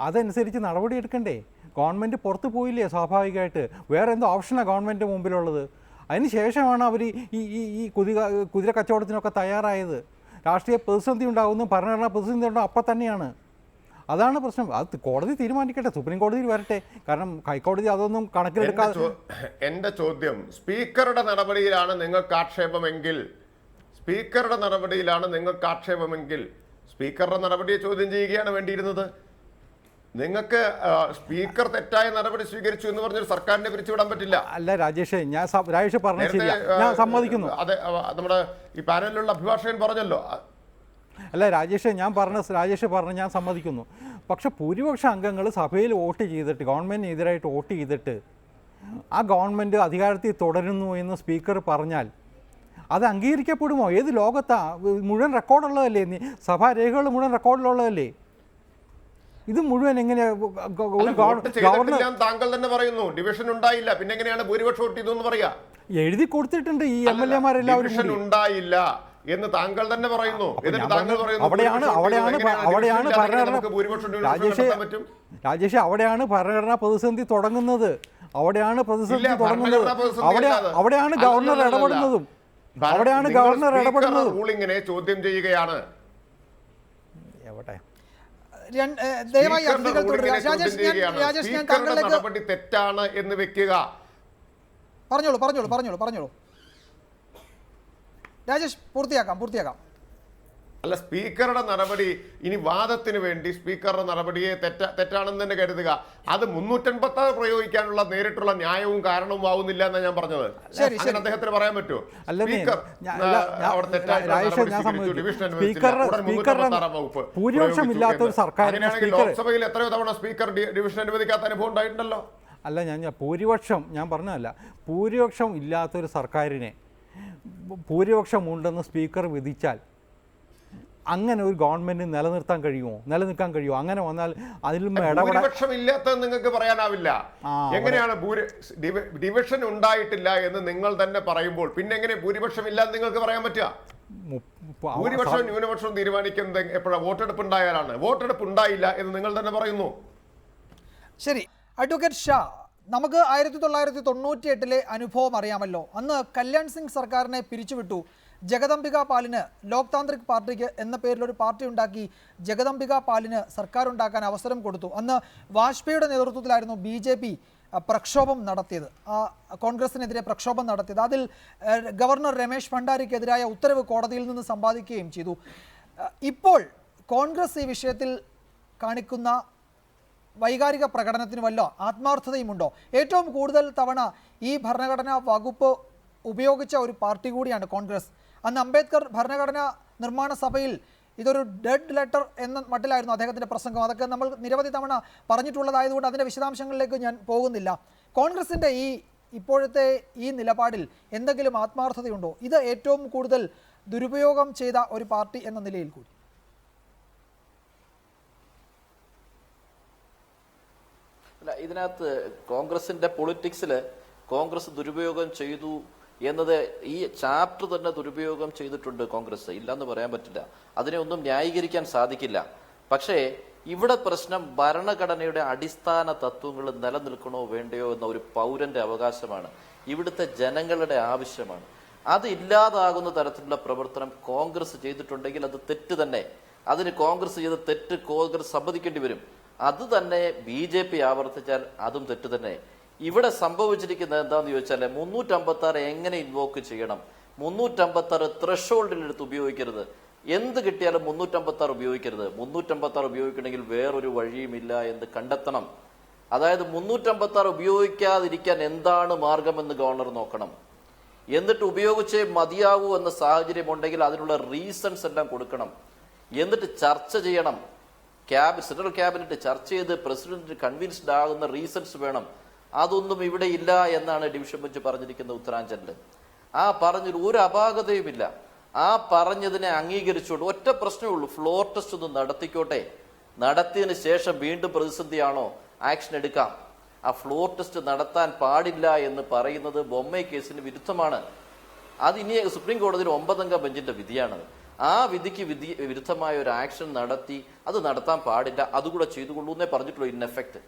അതനുസരിച്ച് നടപടി എടുക്കണ്ടേ? ഗവൺമെൻറ് പുറത്ത് പോയില്ലേ സ്വാഭാവികമായിട്ട്? വേറെ എന്തോ ഓപ്ഷനാണ് ഗവൺമെൻറ് മുമ്പിലുള്ളത്? അതിന് ശേഷമാണ് അവർ ഈ കുതിര കച്ചവടത്തിനൊക്കെ തയ്യാറായത്. രാഷ്ട്രീയ പ്രതിസന്ധി ഉണ്ടാകുന്നു, ഭരണഘടനാ പ്രതിസന്ധി ഉണ്ടാകും അപ്പം തന്നെയാണ്. അതാണ് പ്രശ്നം. അത് കോടതി തീരുമാനിക്കട്ടെ, സുപ്രീം കോടതിയിൽ വരട്ടെ. കാരണം ഹൈക്കോടതി അതൊന്നും കണക്കിലെടുക്കാതെ. എൻ്റെ ചോദ്യം, സ്പീക്കറുടെ നടപടിയിലാണ് നിങ്ങൾക്ക് ആക്ഷേപമെങ്കിൽ സ്പീക്കറുടെ നടപടിയെ ചോദ്യം ചെയ്യുകയാണ് വേണ്ടിയിരുന്നത്. നിങ്ങൾക്ക് സ്പീക്കർ തെറ്റായ നടപടി സ്വീകരിച്ചു എന്ന് പറഞ്ഞൊരു സർക്കാരിനെ പിരിച്ചുവിടാൻ പറ്റില്ല. അല്ല രാജേഷ്, രാജേഷ് പറഞ്ഞത് ശരിയാ, ഞാൻ സമ്മതിക്കുന്നു. അതെ, നമ്മുടെ ഈ പാനലിലുള്ള അഭിഭാഷകൻ പറഞ്ഞല്ലോ. അല്ല രാജേഷ്, രാജേഷ് പറഞ്ഞ് ഞാൻ സമ്മതിക്കുന്നു. പക്ഷെ ഭൂരിപക്ഷ അംഗങ്ങൾ സഭയിൽ വോട്ട് ചെയ്തിട്ട്, ഗവൺമെൻറ്റിനെതിരായിട്ട് വോട്ട് ചെയ്തിട്ട് ആ ഗവൺമെൻറ് അധികാരത്തിൽ തുടരുന്നു എന്ന് സ്പീക്കർ പറഞ്ഞാൽ അത് അംഗീകരിക്കപ്പെടുമോ? ഏത് ലോകത്താ? മുഴുവൻ റെക്കോർഡുള്ളതല്ലേ, സഭാരേഖകൾ മുഴുവൻ റെക്കോർഡിലുള്ളതല്ലേ? ഇത് മുഴുവൻ എങ്ങനെയാ താങ്കൾ തന്നെ പറയുന്നു ഡിവിഷൻ ഉണ്ടായില്ല, പിന്നെ എങ്ങനെയാണ് ഭൂരിപക്ഷം വോട്ട് ചെയ്തു എന്ന് പറയാ? എഴുതി കൊടുത്തിട്ടുണ്ട് ഈ MLA-മാരെല്ലാവരും. ഡിവിഷൻ ഉണ്ടായില്ല എന്ന് താങ്കൾ തന്നെ പറയുന്നു. രാജേഷ്, അവിടെയാണ് ഭരണഘടനാ പ്രതിസന്ധി തുടങ്ങുന്നത്. അവിടെയാണ് ഗവർണർ ഇടപെടുന്നതും. റൂളിങ്ങിനെ ചോദ്യം ചെയ്യുകയാണ്. എവിടെ ദയവായി അതിഥികൾ തുടരുക. രാജേഷ്, ഞാൻ താങ്കളിലേക്ക് നടപടി തെറ്റാണ് എന്ന് വെക്കുക. പറഞ്ഞോളൂ രാജേഷ്, പൂർത്തിയാക്കാം. അല്ല, സ്പീക്കറുടെ നടപടി ഇനി വാദത്തിന് വേണ്ടി സ്പീക്കറുടെ നടപടിയെ തെറ്റാണെന്ന് തന്നെ കരുതുക. അത് 386 പ്രയോഗിക്കാനുള്ള നേരിട്ടുള്ള ന്യായവും കാരണവും ആവുന്നില്ല എന്നാണ് ഞാൻ പറഞ്ഞത്. അങ്ങനെ അദ്ദേഹത്തിന് പറയാൻ പറ്റുമോ? ലോക്സഭയിൽ എത്രയോ തവണ സ്പീക്കർ ഡിവിഷൻ അനുവദിക്കാത്ത അനുഭവം ഉണ്ടായിട്ടുണ്ടല്ലോ. അല്ല, ഞാൻ പറഞ്ഞതല്ല, ഭൂരിപക്ഷം ഇല്ലാത്തൊരു സർക്കാരിനെ ഭൂരിപക്ഷം ഉണ്ടെന്ന് സ്പീക്കർ വിധിച്ചാൽ അങ്ങനെ ഒരു ഗവൺമെന്റ് നിലനിൽക്കാൻ കഴിയുമോ? അങ്ങനെ വന്നാൽ അതിൽ ഭൂരിപക്ഷം ഇല്ലാത്തത് നിങ്ങൾക്ക് പറയാനാവില്ല. എങ്ങനെയാണ് ഡിവിഷൻ ഉണ്ടായിട്ടില്ല എന്ന് നിങ്ങൾ തന്നെ പറയുമ്പോൾ പിന്നെ എങ്ങനെ ഭൂരിപക്ഷം ഇല്ലാന്ന് നിങ്ങൾക്ക് പറയാൻ പറ്റുക? ഭൂരിപക്ഷവും ന്യൂനപക്ഷവും തീരുമാനിക്കുന്നത് എപ്പോഴാണ്? വോട്ടെടുപ്പ് ഉണ്ടായാലാണ്. വോട്ടെടുപ്പ് ഉണ്ടായില്ല എന്ന് നിങ്ങൾ തന്നെ പറയുന്നു. ശരി, അഡ്വക്കേറ്റ് ഷാ, നമുക്ക് 1998 അനുഭവം അറിയാമല്ലോ. അന്ന് കല്യാൺ സിംഗ് സർക്കാരിനെ പിരിച്ചുവിട്ടു. ജഗദംബിക പാലിന്, ലോക് താന്ത്രിക് പാർട്ടിക്ക് എന്ന പേരിലൊരു പാർട്ടി ഉണ്ടാക്കി ജഗദംബിക പാലിന് സർക്കാർ ഉണ്ടാക്കാൻ അവസരം കൊടുത്തു. അന്ന് വാജ്പേയിയുടെ നേതൃത്വത്തിലായിരുന്നു BJP പ്രക്ഷോഭം നടത്തിയത്, കോൺഗ്രസിനെതിരെ പ്രക്ഷോഭം നടത്തിയത്. അതിൽ ഗവർണർ രമേശ് ഭണ്ഡാരിക്കെതിരായ ഉത്തരവ് കോടതിയിൽ നിന്ന് സമ്പാദിക്കുകയും ചെയ്തു. ഇപ്പോൾ കോൺഗ്രസ് ഈ വിഷയത്തിൽ കാണിക്കുന്ന വൈകാരിക പ്രകടനത്തിന് വല്ല ആത്മാർത്ഥതയുമുണ്ടോ? ഏറ്റവും കൂടുതൽ തവണ ഈ ഭരണഘടനാ വകുപ്പ് ഉപയോഗിച്ച ഒരു പാർട്ടി കൂടിയാണ് കോൺഗ്രസ്. അന്ന് അംബേദ്കർ ഭരണഘടനാ നിർമ്മാണ സഭയിൽ ഇതൊരു ഡെഡ് ലെറ്റർ എന്ന മട്ടിലായിരുന്നു അദ്ദേഹത്തിൻ്റെ പ്രസംഗം. അതൊക്കെ നമ്മൾ നിരവധി തവണ പറഞ്ഞിട്ടുള്ളതായതുകൊണ്ട് അതിൻ്റെ വിശദാംശങ്ങളിലേക്ക് ഞാൻ പോകുന്നില്ല. കോൺഗ്രസിൻ്റെ ഇപ്പോഴത്തെ ഈ നിലപാടിൽ എന്തെങ്കിലും ആത്മാർത്ഥതയുണ്ടോ? ഇത് ഏറ്റവും കൂടുതൽ ദുരുപയോഗം ചെയ്ത ഒരു പാർട്ടി എന്ന നിലയിൽ കൂടി. അല്ല, ഇതിനകത്ത് കോൺഗ്രസിന്റെ പൊളിറ്റിക്സിൽ കോൺഗ്രസ് ദുരുപയോഗം ചെയ്തു എന്നത് ഈ ചാപ്റ്റർ തന്നെ ദുരുപയോഗം ചെയ്തിട്ടുണ്ട് കോൺഗ്രസ്, ഇല്ലെന്ന് പറയാൻ പറ്റില്ല. അതിനെ ഒന്നും ന്യായീകരിക്കാൻ സാധിക്കില്ല. പക്ഷേ ഇവിടെ പ്രശ്നം ഭരണഘടനയുടെ അടിസ്ഥാന തത്വങ്ങൾ നിലനിൽക്കണോ വേണ്ടയോ എന്ന ഒരു പൗരന്റെ അവകാശമാണ്, ഇവിടുത്തെ ജനങ്ങളുടെ ആവശ്യമാണ്. അത് ഇല്ലാതാകുന്ന തരത്തിലുള്ള പ്രവർത്തനം കോൺഗ്രസ് ചെയ്തിട്ടുണ്ടെങ്കിൽ അത് തെറ്റ് തന്നെ. അതിന് കോൺഗ്രസ് ചെയ്ത തെറ്റ് കോൺഗ്രസ് സമ്മതിക്കേണ്ടി വരും. അത് തന്നെ BJP ആവർത്തിച്ചാൽ അതും തെറ്റ് തന്നെ. ഇവിടെ സംഭവിച്ചിരിക്കുന്നത് എന്താണെന്ന് ചോദിച്ചാൽ 356 എങ്ങനെ ഇൻവോക്ക് ചെയ്യണം? 356 ത്രഷോൾഡിനെടുത്ത് ഉപയോഗിക്കരുത്. എന്ത് കിട്ടിയാലും 356 ഉപയോഗിക്കരുത്. 356 ഉപയോഗിക്കണമെങ്കിൽ വേറൊരു വഴിയുമില്ല എന്ന് കണ്ടെത്തണം. അതായത് 356 ഉപയോഗിക്കാതിരിക്കാൻ എന്താണ് മാർഗമെന്ന് ഗവർണർ നോക്കണം. എന്നിട്ട് ഉപയോഗിച്ചേ മതിയാവൂ എന്ന സാഹചര്യം ഉണ്ടെങ്കിൽ അതിനുള്ള റീസൺസ് എല്ലാം കൊടുക്കണം. എന്നിട്ട് ചർച്ച ചെയ്യണം. സെൻട്രൽ ക്യാബിനറ്റ് ചർച്ച ചെയ്ത് പ്രസിഡന്റ് കൺവിൻസ്ഡ് ആകുന്ന റീസൺസ് വേണം. അതൊന്നും ഇവിടെ ഇല്ല എന്നാണ് ഡിവിഷൻ ബെഞ്ച് പറഞ്ഞിരിക്കുന്ന ഉത്തരാഞ്ചലിൽ. ആ പറഞ്ഞതിൽ ഒരു അപാകതയുമില്ല. ആ പറഞ്ഞതിനെ അംഗീകരിച്ചുകൊണ്ട് ഒറ്റ പ്രശ്നമേ ഉള്ളൂ, ഫ്ലോർ ടെസ്റ്റ് ഒന്ന് നടത്തിക്കോട്ടെ. നടത്തിയതിന് ശേഷം വീണ്ടും പ്രതിസന്ധിയാണോ ആക്ഷൻ എടുക്കാം. ആ ഫ്ലോർ ടെസ്റ്റ് നടത്താൻ പാടില്ല എന്ന് പറയുന്നത് ബൊമ്മൈ കേസിന് വിരുദ്ധമാണ്. അത് ഇനി സുപ്രീം കോടതിയിൽ 9 അംഗ ബെഞ്ചിന്റെ വിധിയാണ്. ആ വിധിക്ക് വിരുദ്ധമായ ഒരു ആക്ഷൻ നടത്തി അത് നടത്താൻ പാടില്ല, അതുകൂടെ ചെയ്തുകൊള്ളൂ എന്നേ പറഞ്ഞിട്ടുള്ളൂ. ഇൻ എഫക്ട്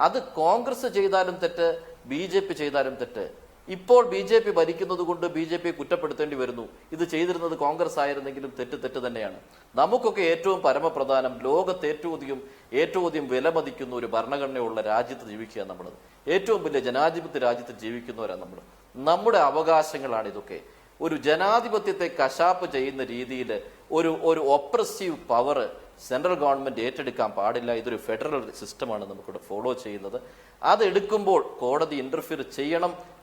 അത് കോൺഗ്രസ് ചെയ്താലും തെറ്റ്, BJP ചെയ്താലും തെറ്റ്. ഇപ്പോൾ BJP ഭരിക്കുന്നത് കൊണ്ട് BJP കുറ്റപ്പെടുത്തേണ്ടി വരുന്നു. ഇത് ചെയ്തിരുന്നത് കോൺഗ്രസ് ആയിരുന്നെങ്കിലും തെറ്റ് തന്നെയാണ്. നമുക്കൊക്കെ ഏറ്റവും പരമപ്രധാനം ലോകത്ത് ഏറ്റവും അധികം വിലമതിക്കുന്ന ഒരു ഭരണഘടനയുള്ള രാജ്യത്ത് ജീവിക്കുക. നമ്മൾ ഏറ്റവും വലിയ ജനാധിപത്യ രാജ്യത്ത് ജീവിക്കുന്നവരാണ് നമ്മൾ. നമ്മുടെ അവകാശങ്ങളാണ് ഇതൊക്കെ. ഒരു ജനാധിപത്യത്തെ കശാപ്പ് ചെയ്യുന്ന രീതിയിൽ ഒരു ഒപ്രസീവ് പവർ സെൻട്രൽ ഗവൺമെന്റ് ഏറ്റെടുക്കാൻ പാടില്ല. ഇതൊരു ഫെഡറൽ സിസ്റ്റമാണ് നമുക്കിവിടെ ഫോളോ ചെയ്യുന്നത്. അത് എടുക്കുമ്പോൾ കോടതി ഇന്റർഫിയർ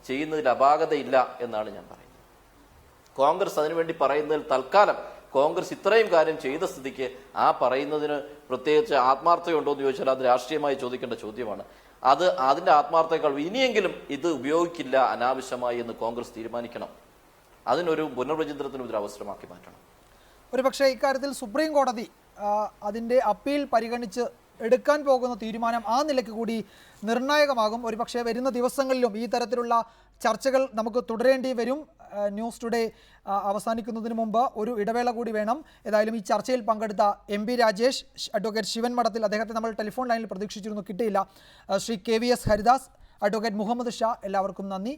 ചെയ്യുന്നതിൽ അപാകതയില്ല എന്നാണ് ഞാൻ പറയുന്നത്. കോൺഗ്രസ് അതിനുവേണ്ടി പറയുന്നതിൽ തൽക്കാലം കോൺഗ്രസ് ഇത്രയും കാര്യം ചെയ്ത സ്ഥിതിക്ക് ആ പറയുന്നതിന് പ്രത്യേകിച്ച് ആത്മാർത്ഥതയുണ്ടോ എന്ന് ചോദിച്ചാൽ അത് രാഷ്ട്രീയമായി ചോദിക്കേണ്ട ചോദ്യമാണ്. അതിന്റെ ആത്മാർത്ഥതയേക്കാൾ ഇനിയെങ്കിലും ഇത് ഉപയോഗിക്കില്ല അനാവശ്യമായി എന്ന് കോൺഗ്രസ് തീരുമാനിക്കണം. അതിനൊരു പുനർവിചിന്തനത്തിന് ഒരു അവസരമാക്കി മാറ്റണം. ഒരുപക്ഷെ ഇക്കാര്യത്തിൽ സുപ്രീം കോടതി അതിൻ്റെ അപ്പീൽ പരിഗണിച്ച് എടുക്കാൻ പോകുന്ന തീരുമാനം ആ നിലയ്ക്ക് കൂടി നിർണായകമാകും. ഒരുപക്ഷെ വരുന്ന ദിവസങ്ങളിലും ഈ തരത്തിലുള്ള ചർച്ചകൾ നമുക്ക് തുടരേണ്ടി വരും. ന്യൂസ് ടുഡേ അവസാനിക്കുന്നതിന് മുമ്പ് ഒരു ഇടവേള കൂടി വേണം. ഏതായാലും ഈ ചർച്ചയിൽ പങ്കെടുത്ത MP രാജേഷ്, അഡ്വക്കേറ്റ് ശിവൻ മഠത്തിൽ, അദ്ദേഹത്തെ നമ്മൾ ടെലിഫോൺ ലൈനിൽ പ്രതീക്ഷിച്ചിരുന്നു, കിട്ടിയില്ല. ശ്രീ KVS ഹരിദാസ്, അഡ്വക്കേറ്റ് മുഹമ്മദ് ഷാ, എല്ലാവർക്കും നന്ദി.